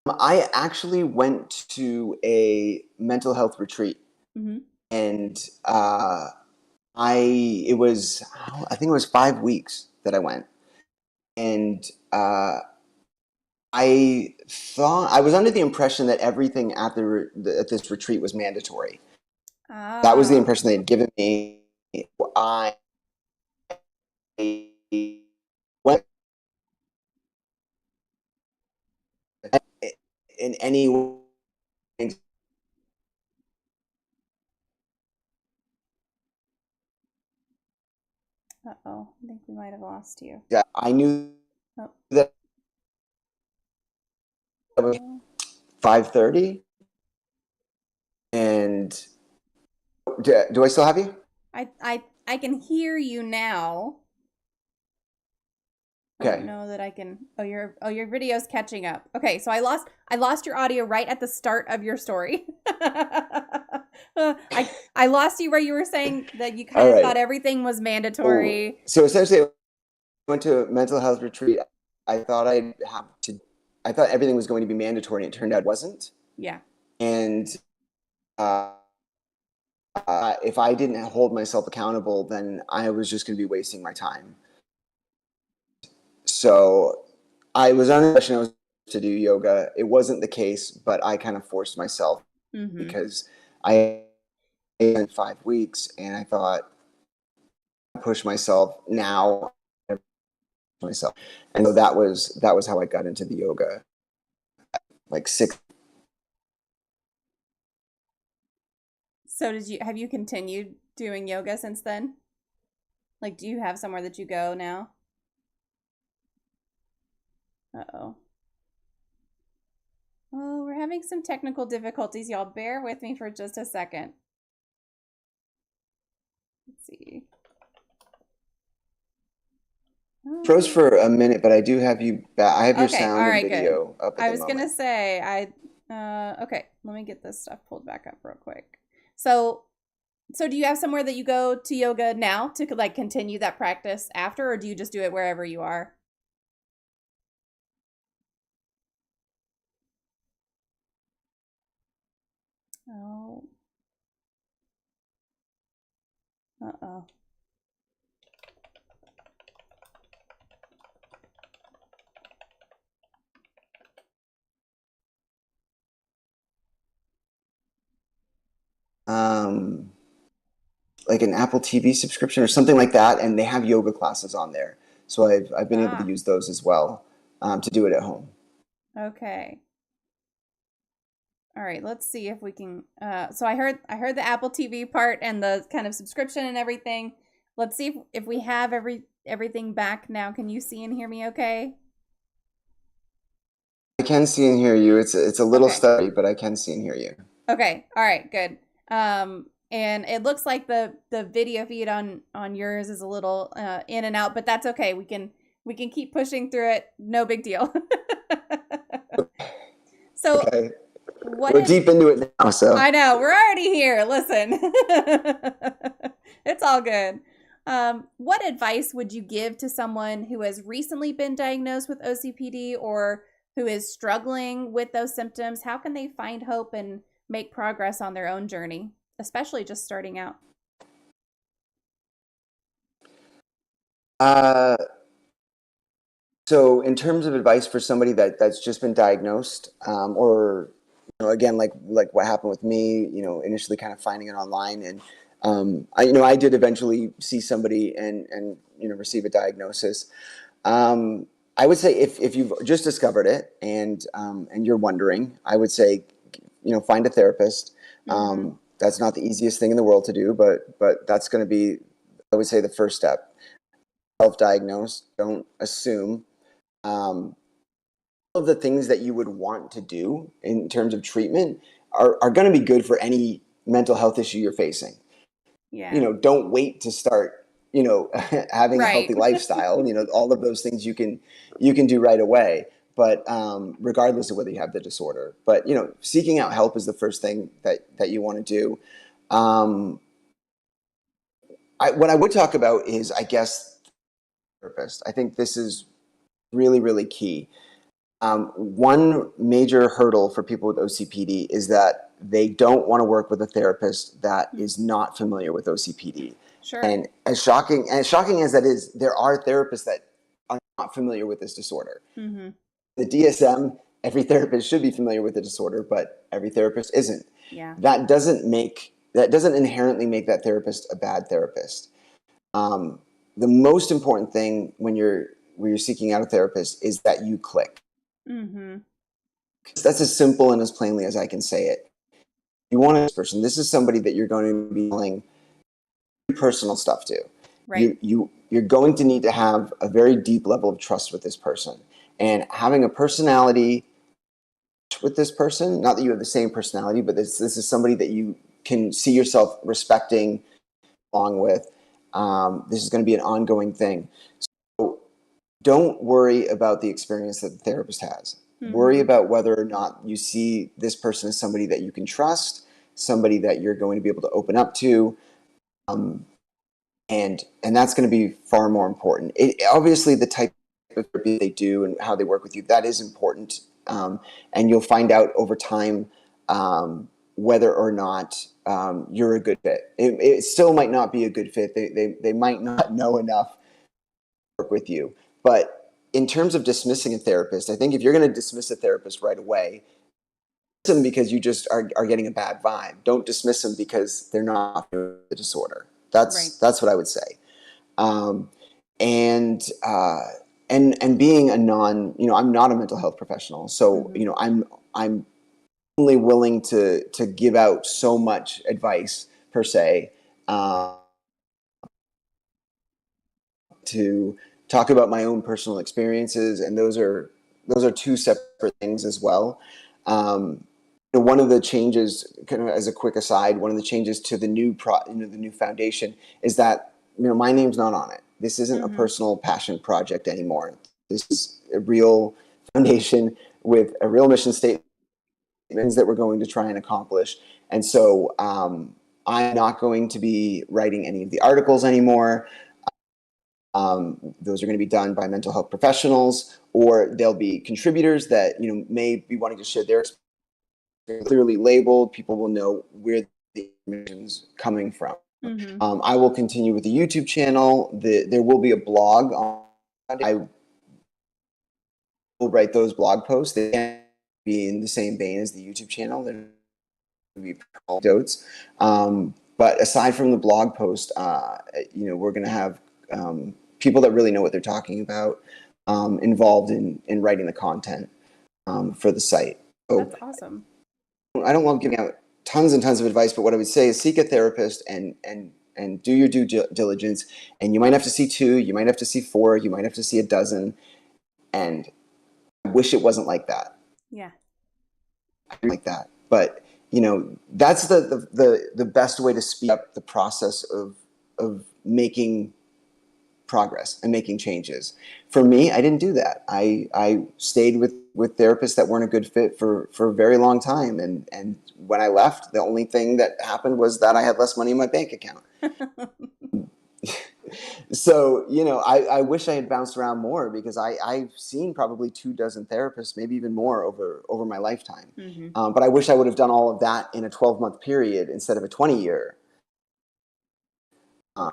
I actually went to a mental health retreat, Mhm. and I think it was 5 weeks that I went, and I thought I was under the impression that everything at this retreat was mandatory. That was the Ah. impression they had given me. I went in any way. Uh-oh. I think we might have lost you. I knew Oh. that it was Oh. 5:30, and do I still have you? I can hear you now. I don't Okay. know that I can. Oh your video's catching up. Okay, so I lost your audio right at the start of your story. I lost you where you were saying that you All kind of right. thought everything was Oh, mandatory. so essentially, I went to a mental health retreat. I thought I'd have to. I thought everything was going to be mandatory, and it turned out it wasn't. Yeah. And uh, if I didn't hold myself accountable, then I was just going to be wasting my time. So I was under the impression I was to do yoga. It wasn't the case, but I kind of forced myself Mm-hmm. because I spent 5 weeks, and I thought I push myself now, myself, and so that was how I got into the yoga. Like six. So have you continued doing yoga since then? Like, do you have somewhere that you go now? Uh-oh. Oh, we're having some technical difficulties, y'all. Bear with me for just a second. Let's see. Froze Oh. for a minute, but I do have you back. I have your Okay, all sound and right, good. video up at I the was gonna moment. say okay, let me get this stuff pulled back up real quick. So so do you have somewhere that you go to yoga now to like continue that practice after, or do you just do it wherever you are? Oh, uh-oh. Um, like an Apple TV subscription or something like that, and they have yoga classes on there. So I've been able to Ah, use those as well, to do it at home. okay. All right, let's see if we can so I heard the Apple TV part and the kind of subscription and everything. Let's see if we have everything back now. Can you see and hear me okay? I can see and hear you. It's a little Okay. stuttery, but I can see and hear you. Okay. All right. Good. And it looks like the video feed on yours is a little in and out, but that's okay. We can keep pushing through it. No big deal. So Okay, what we're did deep into it now. So I know we're already here. Listen, it's all good. What advice would you give to someone who has recently been diagnosed with OCPD or who is struggling with those symptoms? How can they find hope and make progress on their own journey, especially just starting out? uh, so in terms of advice for somebody that's just been diagnosed, or again, like what happened with me, initially kind of finding it online, and I did eventually see somebody and receive a diagnosis. Um, I would say if you've just discovered it and you're wondering, I would say find a therapist. Mm-hmm. That's not the easiest thing in the world to do, but that's going to be, I would say, the first step. Self-diagnose. Don't assume. Um, all of the things that you would want to do in terms of treatment are going to be good for any mental health issue you're facing. Yeah. Don't wait to start. having a Right. healthy lifestyle, all of those things you can do right away. But regardless of whether you have the disorder, but seeking out help is the first thing that you want to do. Um, what I would talk about is, I guess, therapist. I think this is really, really key. One major hurdle for people with OCPD is that they don't want to work with a therapist that is not familiar with OCPD. Sure. And as shocking as that is, there are therapists that are not familiar with this disorder. Mm-hmm. The DSM, every therapist should be familiar with the disorder, but every therapist isn't. Yeah. That doesn't inherently make that therapist a bad therapist. Um, the most important thing when you're seeking out a therapist is that you click. Mm-hmm. That's as simple and as plainly as I can say it. You want this person. This is somebody that you're going to be telling personal stuff to. Right. You're going to need to have a very deep level of trust with this person, and having a personality with this person. Not that you have the same personality, but this is somebody that you can see yourself respecting along with. This is going to be an ongoing thing. So don't worry about the experience that the therapist has. Worry Mm-hmm. about whether or not you see this person as somebody that you can trust, somebody that you're going to be able to open up to, um, and that's going to be far more important. Obviously, the type of therapy they do and how they work with you, that is important, and you'll find out over time whether or not you're a good fit. It still might not be a good fit. They might not know enough to work with you, but in terms of dismissing a therapist, I think if you're going to dismiss a therapist right away, dismiss them because you just are getting a bad vibe. Don't dismiss them because they're not the disorder. Right. That's what I would say. Um, and and being a I'm not a mental health professional, so Mm-hmm. I'm only willing to give out so much advice per se, to talk about my own personal experiences, and those are two separate things as well. One of the changes, kind of as a quick aside, one of the changes to the the new foundation is that my name's not on it. This isn't a Mm-hmm. personal passion project anymore. This is a real foundation with a real mission statement that we're going to try and accomplish. And so I'm not going to be writing any of the articles anymore. Those are going to be done by mental health professionals, or there'll be contributors that may be wanting to share their experience. Clearly labeled. People will know where the information is coming from. Mm-hmm. I will continue with the YouTube channel. There will be a blog. I will write those blog posts. They can't be in the same vein as the YouTube channel. They're going to be anecdotes. But aside from the blog post, we're going to have people that really know what they're talking about involved in writing the content for the site. So That's awesome. I don't love giving out tons and tons of advice, but what I would say is seek a therapist and do your due diligence. And you might have to see 2, you might have to see 4, you might have to see a dozen. And I wish it wasn't like that. Yeah. Like that, but that's the best way to speed up the process of making progress and making changes. For me, I didn't do that. I stayed with therapists that weren't a good fit for a very long time, and when I left, the only thing that happened was that I had less money in my bank account. So I wish I had bounced around more, because I've seen probably 24 therapists, maybe even more over my lifetime. Mm-hmm. But I wish I would have done all of that in a 12-month period instead of a 20-year.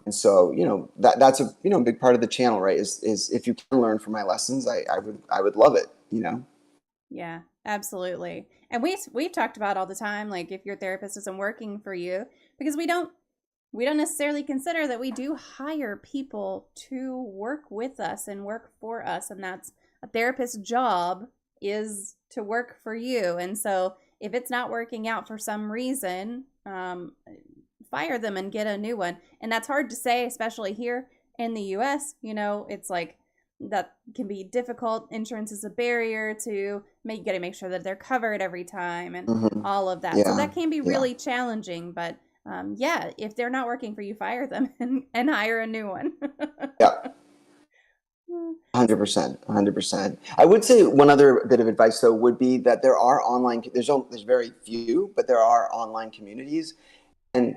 And so that's a big part of the channel, right? Is if you can learn from my lessons, I would love it. Yeah, absolutely. And we've talked about all the time, like, if your therapist isn't working for you, because we don't necessarily consider that we do hire people to work with us and work for us, and that's a therapist's job, is to work for you. And so if it's not working out for some reason, fire them and get a new one. And that's hard to say, especially here in the US. It's like, that can be difficult. Insurance is a barrier to make. You got to make sure that they're covered every time, and Mm-hmm. all of that. So Yeah, that can be yeah. really challenging. But yeah, if they're not working for you, fire them and hire a new one. Yeah. 100%, 100%. I would say one other bit of advice though would be that there are there's very few, but there are online communities, and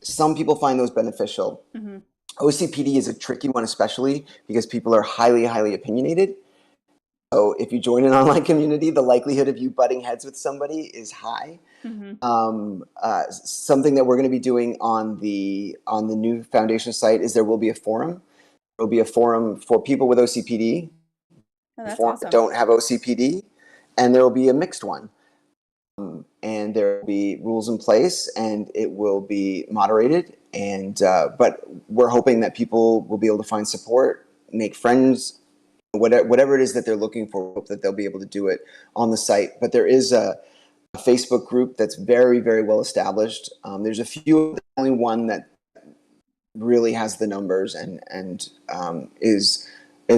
some people find those beneficial. Mm-hmm. OCPD is a tricky one, especially because people are highly, highly opinionated. So if you join an online community, the likelihood of you butting heads with somebody is high. Mm-hmm. Something that we're going to be doing on the new foundation site is there will be a forum. There will be a forum for people with OCPD, Oh, that's forum that awesome. don't have OCPD, and there will be a mixed one. And there will be rules in place, and it will be moderated. And but we're hoping that people will be able to find support, make friends, whatever it is that they're looking for. Hope that they'll be able to do it on the site. But there is a Facebook group that's very, very well established. There's a few, only one that really has the numbers and is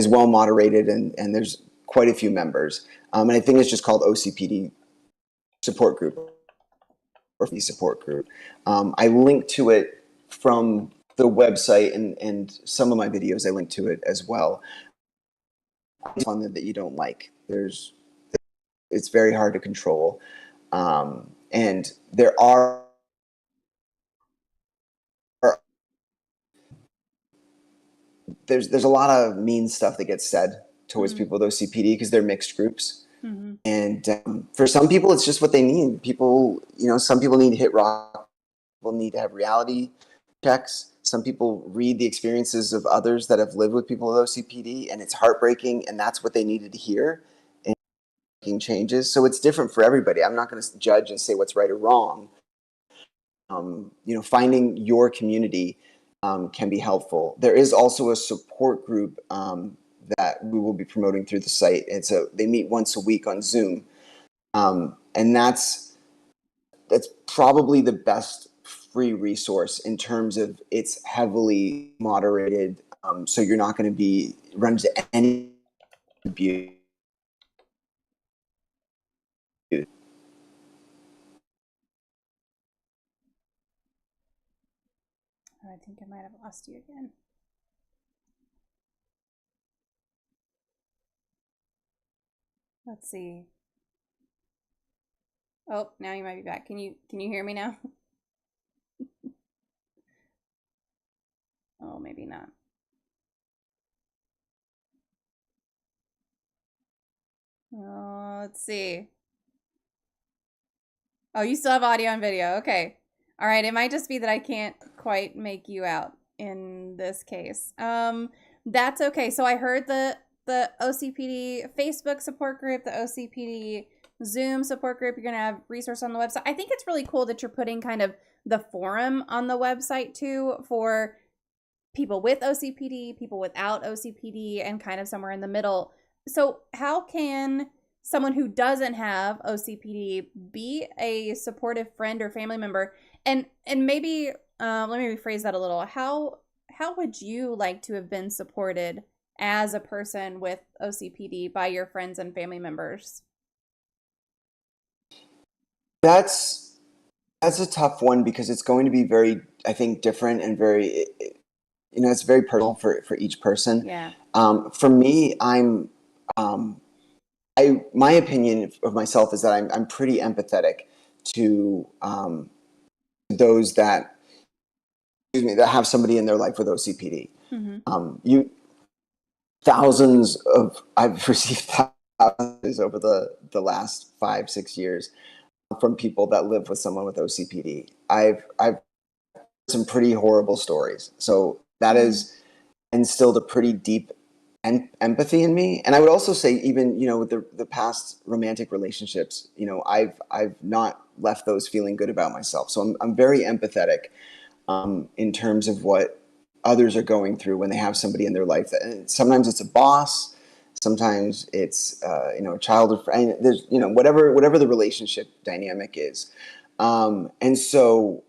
well moderated, and there's quite a few members. And I think it's just called OCPD support group or the support group. I link to it from the website, and some of my videos I link to it as well. It's one that you don't like. It's very hard to control, and there's a lot of mean stuff that gets said towards Mm-hmm. people with OCPD because they're mixed groups. Mm-hmm. And for some people, it's just what they need. People, some people need to hit rock. People need to have reality checks. Some people read the experiences of others that have lived with people with OCPD, and it's heartbreaking, and that's what they needed to hear. And making changes. So it's different for everybody. I'm not going to judge and say what's right or wrong. Finding your community can be helpful. There is also a support group that we will be promoting through the site. They meet once a week on Zoom, and that's probably the best free resource in terms of it's heavily moderated, so you're not going to be run into any abuse. Oh, I think I might have lost you again. Let's see. Oh, now you might be back. Can you hear me now? Oh, maybe not. Oh, let's see. Oh, you still have audio and video. Okay. All right. It might just be that I can't quite make you out in this case. That's okay. So I heard the OCPD Facebook support group, the OCPD Zoom support group. You're gonna have resource on the website. I think it's really cool that you're putting kind of the forum on the website too for people with OCPD, people without OCPD, and kind of somewhere in the middle. So how can someone who doesn't have OCPD be a supportive friend or family member? And maybe let me rephrase that a little. How would you like to have been supported as a person with OCPD by your friends and family members? That's a tough one because it's going to be very, I think, different and very, it's very personal for each person. Yeah. For me, my opinion of myself is that I'm pretty empathetic to those that, that have somebody in their life with OCPD. Mm-hmm. I've received thousands over the last 5-6 years from people that live with someone with OCPD. I've some pretty horrible stories, so that Mm-hmm. has instilled a pretty deep empathy in me. And I would also say, even with the past romantic relationships, I've not left those feeling good about myself. So I'm very empathetic in terms of what others are going through when they have somebody in their life. And sometimes it's a boss, sometimes it's a child or friend. There's whatever the relationship dynamic is, and so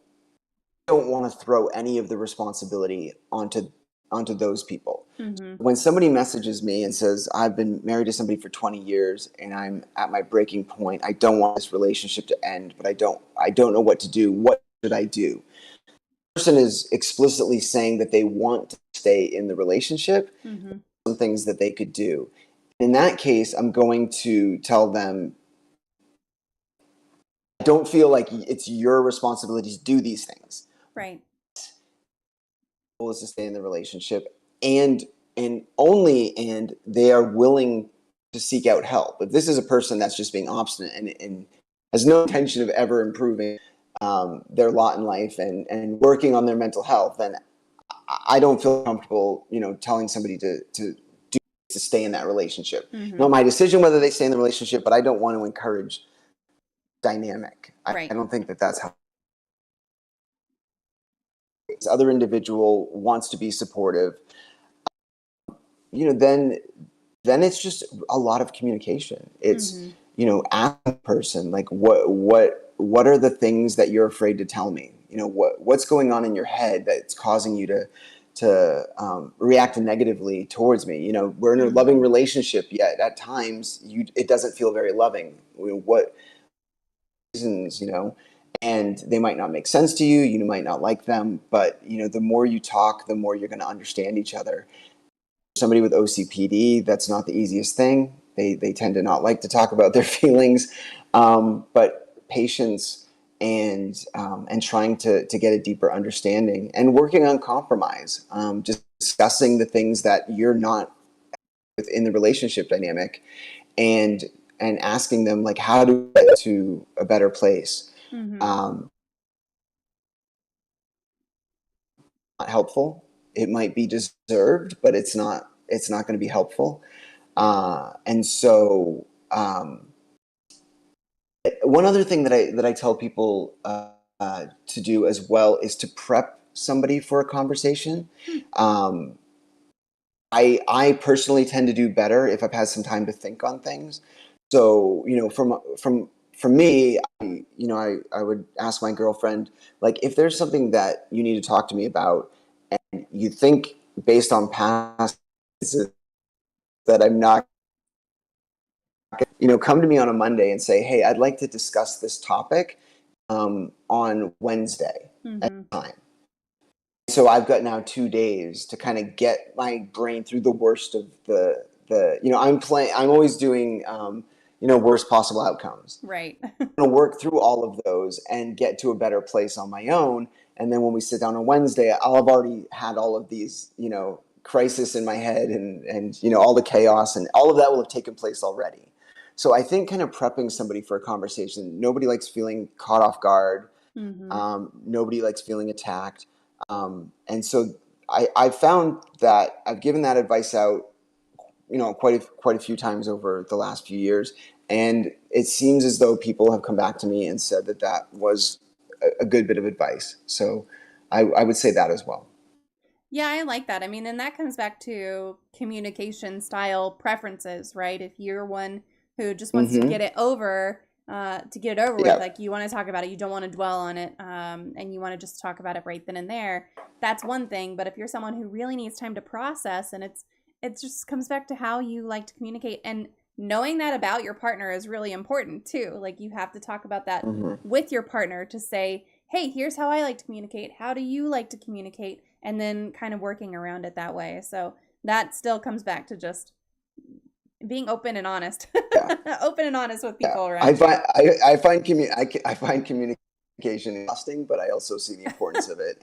I don't want to throw any of the responsibility onto those people. Mm-hmm. When somebody messages me and says, I've been married to somebody for 20 years and I'm at my breaking point, I don't want this relationship to end, but I don't know what to do. What should I do? The person is explicitly saying that they want to stay in the relationship, some things that they could do. In that case, I'm going to tell them, I don't feel like it's your responsibility to do these things. Right. The goal is to stay in the relationship, and they are willing to seek out help. If this is a person that's just being obstinate and has no intention of ever improving their lot in life and working on their mental health, then I don't feel comfortable, telling somebody to stay in that relationship. Not my decision whether they stay in the relationship, but I don't want to encourage dynamic. Right. I don't think that that's how this other individual wants to be supportive. Then it's just a lot of communication. It's ask the person, like, what are the things that you're afraid to tell me? What's going on in your head that's causing you to react negatively towards me? We're in a loving relationship, yet at times it doesn't feel very loving. What reasons? And they might not make sense to you. You might not like them, but the more you talk, the more you're going to understand each other. Somebody with OCPD, that's not the easiest thing. They tend to not like to talk about their feelings, but patience and trying to get a deeper understanding and working on compromise, just discussing the things that you're not within the relationship dynamic, and asking them, like, how do we get to a better place? Not helpful. It might be deserved, but it's not going to be helpful. And so, one other thing that I tell people to do as well is to prep somebody for a conversation. I personally tend to do better if I've had some time to think on things. So, from me, I would ask my girlfriend, like, if there's something that you need to talk to me about, and you think based on past that I'm not, come to me on a Monday and say, hey, I'd like to discuss this topic on Wednesday at time. So I've got now 2 days to kind of get my brain through the worst of I'm always doing, worst possible outcomes. Right. I'm going to work through all of those and get to a better place on my own. And then when we sit down on Wednesday, I'll have already had all of these, crisis in my head and all the chaos, and all of that will have taken place already. So I think kind of prepping somebody for a conversation, nobody likes feeling caught off guard. Nobody likes feeling attacked. And so I found that I've given that advice out, quite a few times over the last few years. And it seems as though people have come back to me and said that was a good bit of advice. So I would say that as well. Yeah, I like that. I mean, and that comes back to communication style preferences, right? If you're one who just wants to get it over, with, like, you want to talk about it, you don't want to dwell on it, and you want to just talk about it right then and there, that's one thing. But if you're someone who really needs time to process, and it just comes back to how you like to communicate, and knowing that about your partner is really important too. Like, you have to talk about that with your partner to say, hey, here's how I like to communicate. How do you like to communicate? And then kind of working around it that way. So that still comes back to just being open and honest. Open and honest with people around you. I find communication exhausting, but I also see the importance of it,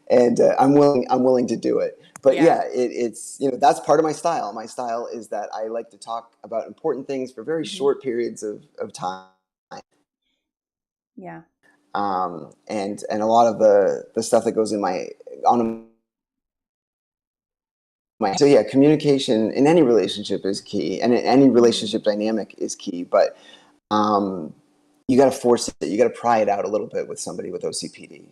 and I'm willing to do it. But it's that's part of my style. My style is that I like to talk about important things for very short periods of time. Yeah. And a lot of the stuff that goes in so yeah, communication in any relationship is key, and in any relationship dynamic is key. But you got to force it. You got to pry it out a little bit with somebody with OCPD.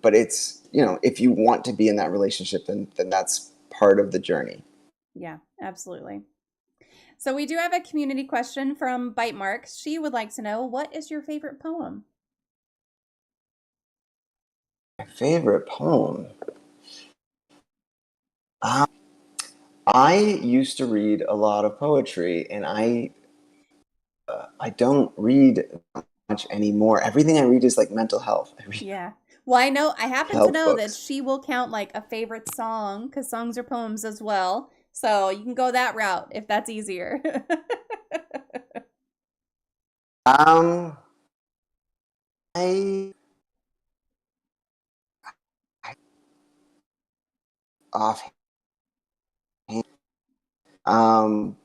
But it's if you want to be in that relationship, then that's part of the journey. Yeah, absolutely. So we do have a community question from Bite Marks. She would like to know, what is your favorite poem? My favorite poem. I used to read a lot of poetry, and I don't read much anymore. Everything I read is like mental health. I read Yeah. Well, I happen to health know that books. she will count like a favorite song because songs are poems as well. So you can go that route if that's easier. Um, I, I offhand, um,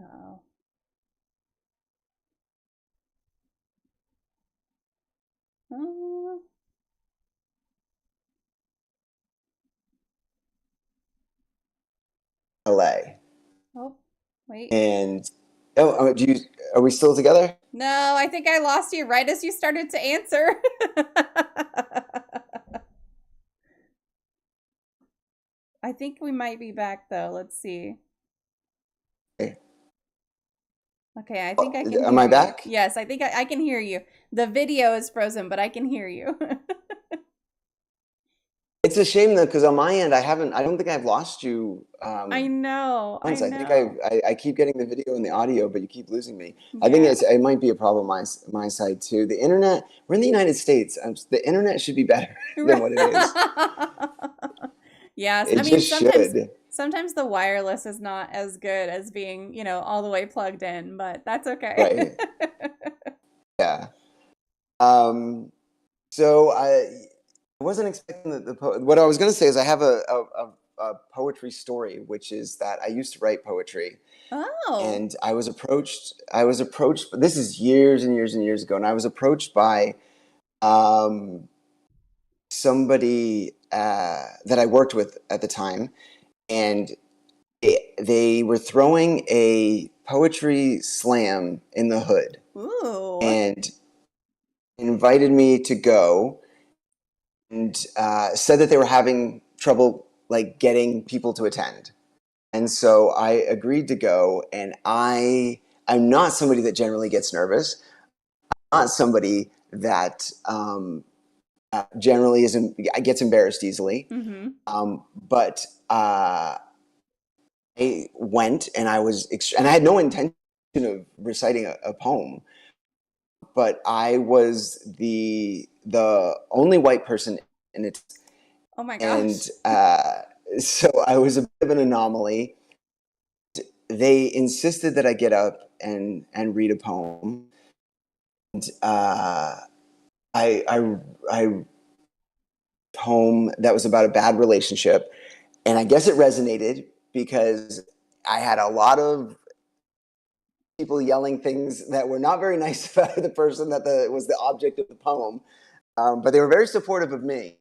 Oh. Oh, LA. oh, wait. And do you? Are we still together? No, I think I lost you right as you started to answer. I think we might be back though. Let's see. Okay. Okay, I think I can Am hear I you. back? Yes, I think I can hear you. The video is frozen, but I can hear you. It's a shame though, because on my end, I haven't. I don't think I've lost you. I know, I Once I think know. I keep getting the video and the audio, but you keep losing me. I think Yeah. it might be a problem my side too. The internet. We're in the United States. The internet should be better than what it is. Yes, It I mean just should. sometimes the wireless is not as good as being, all the way plugged in, but that's okay. Right. Yeah. Um, so I wasn't expecting what I was going to say is I have a poetry story, which is that I used to write poetry, Oh. and I was approached. This is years and years and years ago, and I was approached by um, somebody that I worked with at the time, and they were throwing a poetry slam in the hood Ooh. and invited me to go and said that they were having trouble like getting people to attend. And so I agreed to go, and I'm not somebody that generally gets nervous. I'm not somebody that generally isn't gets embarrassed easily. Mm-hmm. But I went, and and I had no intention of reciting a poem, but I was the only white person in it, Oh my and gosh. so I was a bit of an anomaly. They insisted that I get up and read a poem. And, I poem that was about a bad relationship, and I guess it resonated because I had a lot of people yelling things that were not very nice about the person that was the object of the poem, but they were very supportive of me.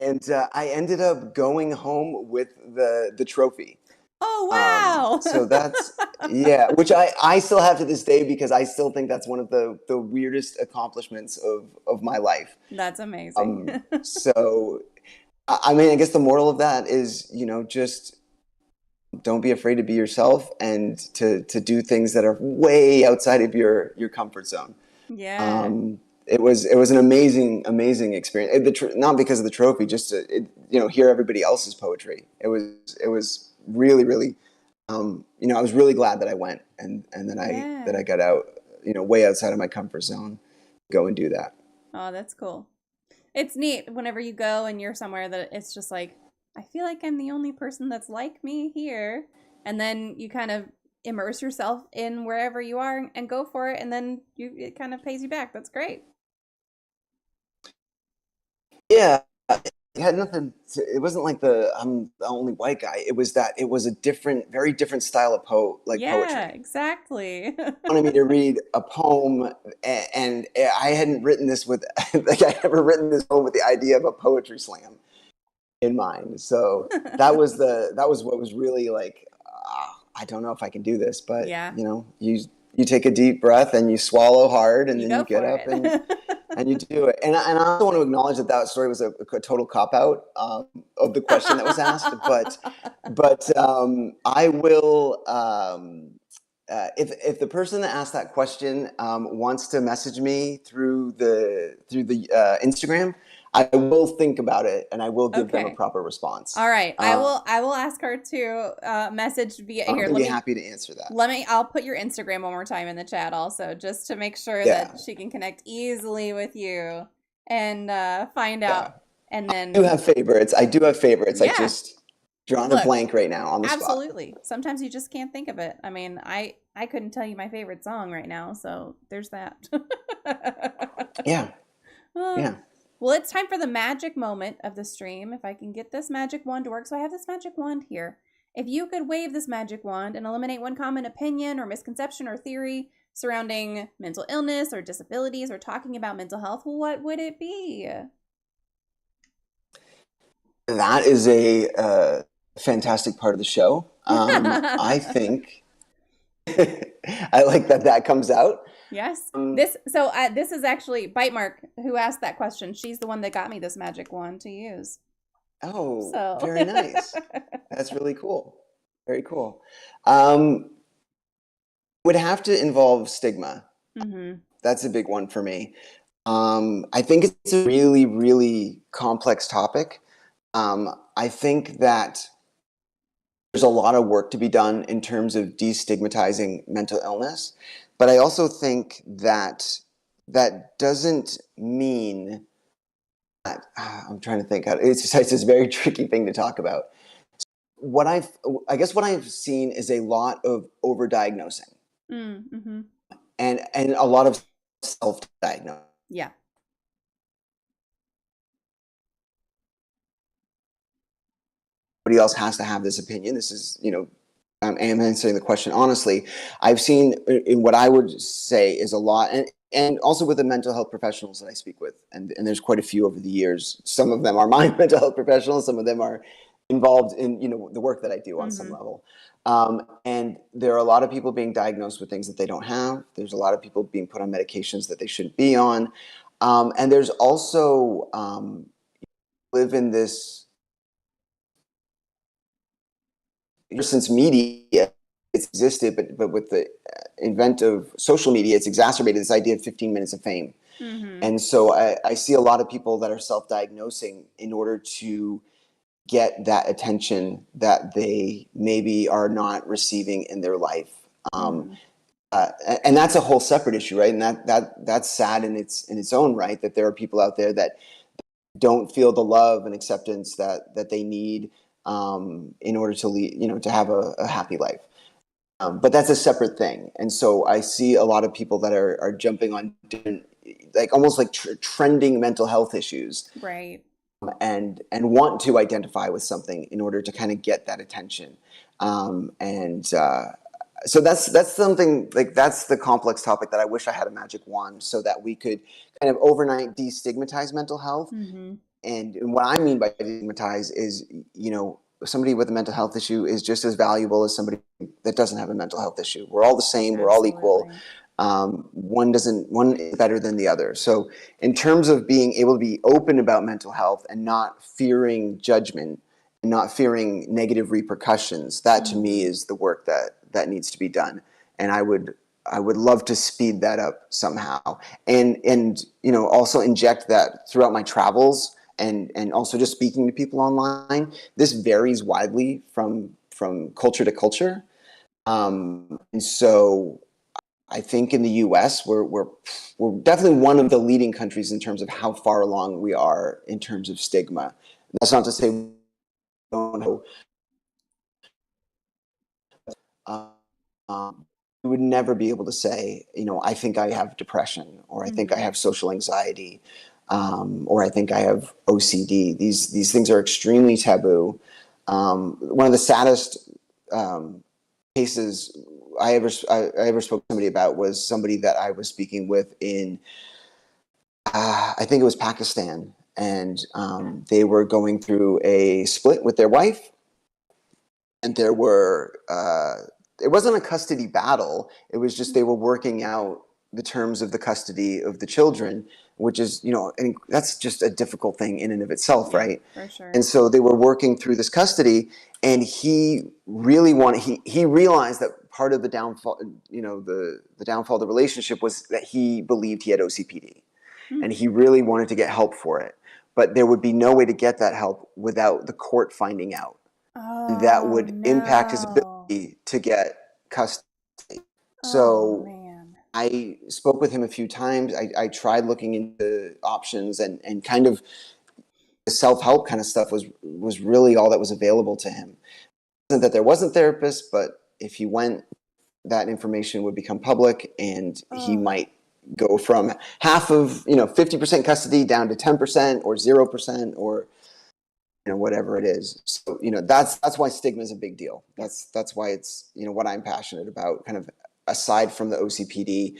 And, I ended up going home with the trophy. Oh So wow. that's yeah, which I still have to this day because I still think that's one of the weirdest accomplishments of my life. That's amazing. So I mean, I guess the moral of that is, just don't be afraid to be yourself and to do things that are way outside of your comfort zone. Yeah. Um, it was an amazing experience. Not because of the trophy, just to hear everybody else's poetry. It was really I was really glad that I went and that I Yeah. got out way outside of my comfort zone, go and do that. Oh, that's cool. It's neat whenever you go and you're somewhere that it's just like, I feel like I'm the only person that's like me here. And then you kind of immerse yourself in wherever you are and go for it. And then it kind of pays you back. That's great. Yeah, it had nothing. It wasn't like I'm the only white guy. It was that it was a very different style of Yeah, poetry. exactly. Wanted me to read a poem, and I hadn't written this with like I never written this poem with the idea of a poetry slam in mind. So that was what was really like. I don't know if I can do this, but Yeah, you take a deep breath and you swallow hard, and you then you go get for up it. and you do it. And I also want to acknowledge that story was a total cop out of the question that was asked. But I will. If the person that asked that question wants to message me through the Instagram, I will think about it and I will give them a Okay. proper response. All right. I will ask her to message via here. I'll be happy to answer that. I'll put your Instagram one more time in the chat also, just to make sure Yeah. that she can connect easily with you and find out. Yeah. And then I do have favorites. I yeah. just drawn a Look, blank right now on the spot. absolutely. Sometimes you just can't think of it. I mean, I couldn't tell you my favorite song right now, so there's that. Yeah. Uh, Yeah. well, it's time for the magic moment of the stream. If I can get this magic wand to work. So I have this magic wand here. If you could wave this magic wand and eliminate one common opinion or misconception or theory surrounding mental illness or disabilities or talking about mental health, what would it be? That is a fantastic part of the show. I think I like that comes out. Yes. This is actually Bite Mark who asked that question. She's the one that got me this magic wand to use. Oh, So very nice. That's really cool. Very cool. Would have to involve stigma. Mm-hmm. That's a big one for me. I think it's a really, really complex topic. I think that there's a lot of work to be done in terms of destigmatizing mental illness, but I also think that that doesn't mean that I'm trying to think. It's this very tricky thing to talk about. I guess what I've seen is a lot of overdiagnosing Mm-hmm. and a lot of self-diagnosing. Yeah. Everybody else has to have this opinion. This is, I'm answering the question honestly. I've seen in what I would say is a lot, and also with the mental health professionals that I speak with, and there's quite a few over the years. Some of them are my mental health professionals. Some of them are involved in the work that I do on some level. And there are a lot of people being diagnosed with things that they don't have. There's a lot of people being put on medications that they shouldn't be on. And there's also live in this, since media it's existed, but with the advent of social media, it's exacerbated this idea of 15 minutes of fame. Mm-hmm. And so I see a lot of people that are self-diagnosing in order to get that attention that they maybe are not receiving in their life. And that's a whole separate issue, right? And that's sad in its own right, that there are people out there that don't feel the love and acceptance that they need in order to lead, to have a happy life. But that's a separate thing. And so I see a lot of people that are jumping on different, like almost like trending mental health issues. Right. And want to identify with something in order to kind of get that attention. So that's something, like, that's the complex topic that I wish I had a magic wand so that we could kind of overnight destigmatize mental health. Mm-hmm. And what I mean by destigmatize is, somebody with a mental health issue is just as valuable as somebody that doesn't have a mental health issue. We're all the same. We're all equal. One is better than the other. So in terms of being able to be open about mental health and not fearing judgment and not fearing negative repercussions, that to me is the work that needs to be done. And I would love to speed that up somehow, and also inject that throughout my travels, and also just speaking to people online. This varies widely from culture to culture, and so I think in the U.S. we're definitely one of the leading countries in terms of how far along we are in terms of stigma. That's not to say we don't know. We would never be able to say, I think I have depression, or I think I have social anxiety, or I think I have OCD. These things are extremely taboo. One of the saddest cases I ever spoke to somebody about was somebody that I was speaking with in, I think it was Pakistan, and they were going through a split with their wife, and there were it wasn't a custody battle. It was just they were working out the terms of the custody of the children, which is, and that's just a difficult thing in and of itself, right? For sure. And so they were working through this custody, and he really he realized that part of the downfall, the downfall of the relationship was that he believed he had OCPD, and he really wanted to get help for it. but there would be no way to get that help without the court finding out. That Oh, would impact his no. ability to get custody. Oh, So man. I spoke with him a few times. I tried looking into options, and kind of the self-help kind of stuff was really all that was available to him. It wasn't that there wasn't therapists, but if he went, that information would become public, and he Oh, might go from half of 50% custody down to 10% or 0%, or whatever it is. So that's why stigma is a big deal. yeah, That's why it's what I'm passionate about. Kind of aside from the OCPD,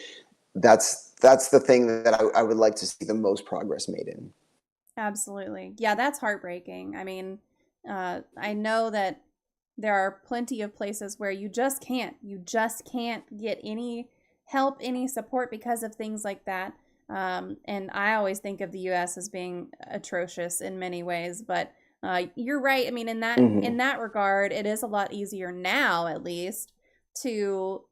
that's the thing that I would like to see the most progress made in. absolutely. Yeah, that's heartbreaking. I mean, I know that there are plenty of places where you just can't get any help, any support because of things like that. And I always think of the U.S. as being atrocious in many ways, but you're right. I mean, in Mm-hmm. that regard, it is a lot easier now, at least, to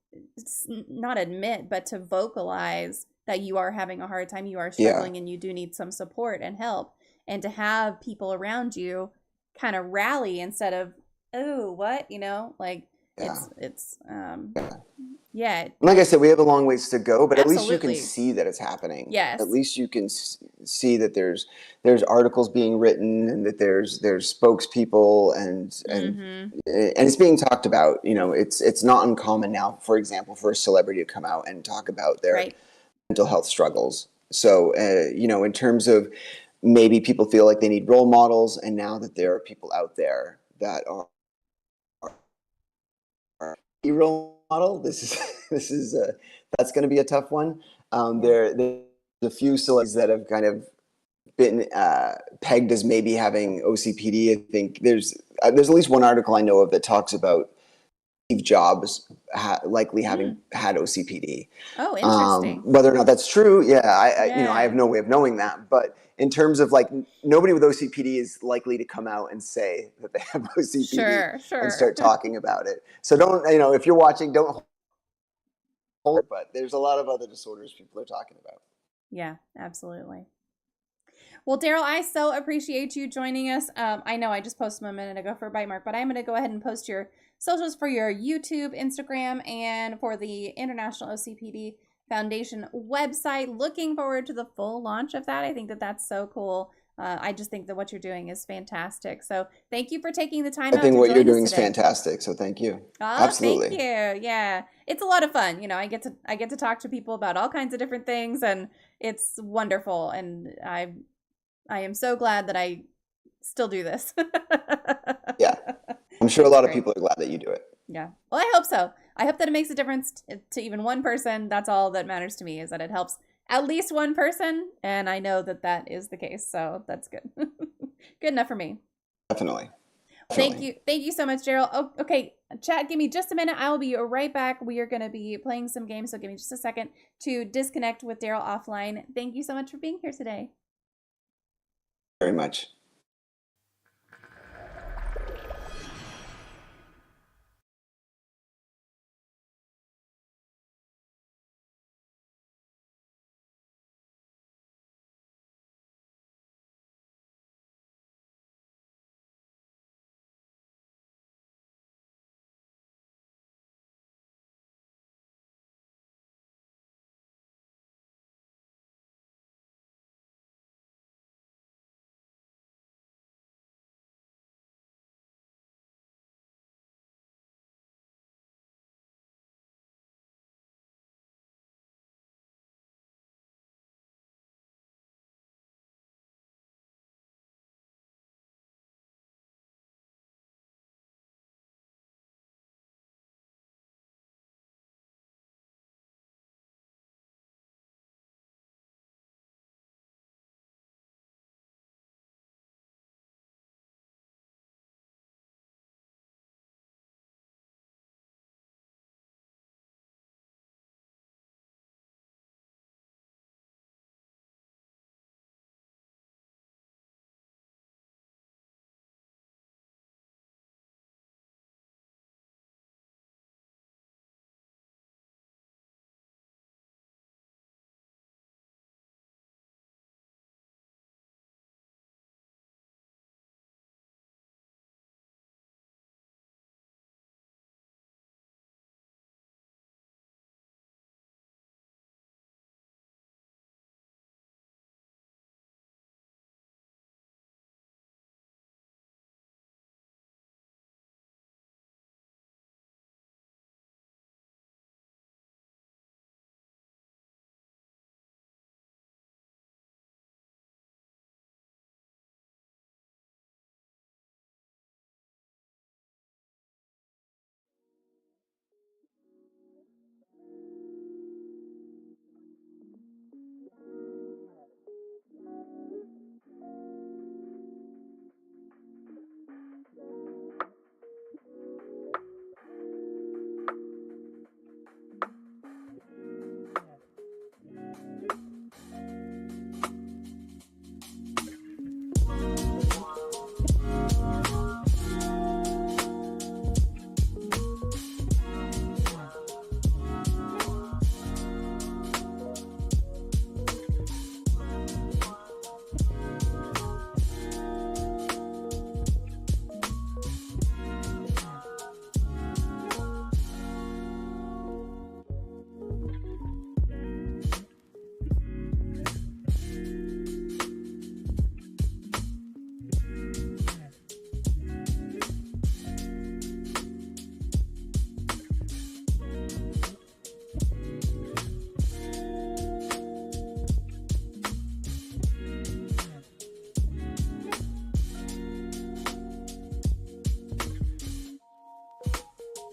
not admit, but to vocalize that you are having a hard time, you are Yeah, struggling, and you do need some support and help, and to have people around you kind of rally instead of, oh, what, like yeah. it's yeah, Like I said, we have a long ways to go, but at least you can absolutely, see that it's happening. At yes, least you can see that there's articles being written, and that there's spokespeople, mm-hmm, and it's being talked about. It's not uncommon now, for example, for a celebrity to come out and talk about their right, mental health struggles. So, in terms of, maybe people feel like they need role models, and now that there are people out there that are a role model, this is this is that's going to be a tough one. yeah, There's a few celebrities that have kind of been pegged as maybe having OCPD. I think there's at least one article I know of that talks about Steve Jobs likely mm. having had OCPD. Oh, interesting, Whether or not that's true, yeah, I have yeah, no way of knowing that. But in terms of, like, nobody with OCPD is likely to come out and say that they have OCPD sure, and sure, start talking about it. So don't, if you're watching, don't hold it. But there's a lot of other disorders people are talking about. yeah, absolutely. Well, Darryl, I so appreciate you joining us. I know I just posted them a minute ago for Bite Mark, but I'm going to go ahead and post your socials for your YouTube, Instagram, and for the International OCPD Foundation website. Looking forward to the full launch of that. I think that that's so cool. I just think that what you're doing is fantastic. So thank you for taking the time I out think to what you're join us doing is today. fantastic. So thank you. Oh, thank you. Absolutely. Yeah. It's a lot of fun. I get to talk to people about all kinds of different things, and it's wonderful, and I am so glad that I still do this. Yeah, I'm sure a It's lot of great. people are glad that you do it. Yeah. Well, I hope so. I hope that it makes a difference to even one person. That's all that matters to me, is that it helps at least one person, and I know that that is the case. So that's good. Good enough for me. Definitely. Thank Definitely. you. Thank you so much, Darryl. Oh, okay. Chat, give me just a minute. I will be right back. We are going to be playing some games, so give me just a second to disconnect with Darryl offline. Thank you so much for being here today. Very much.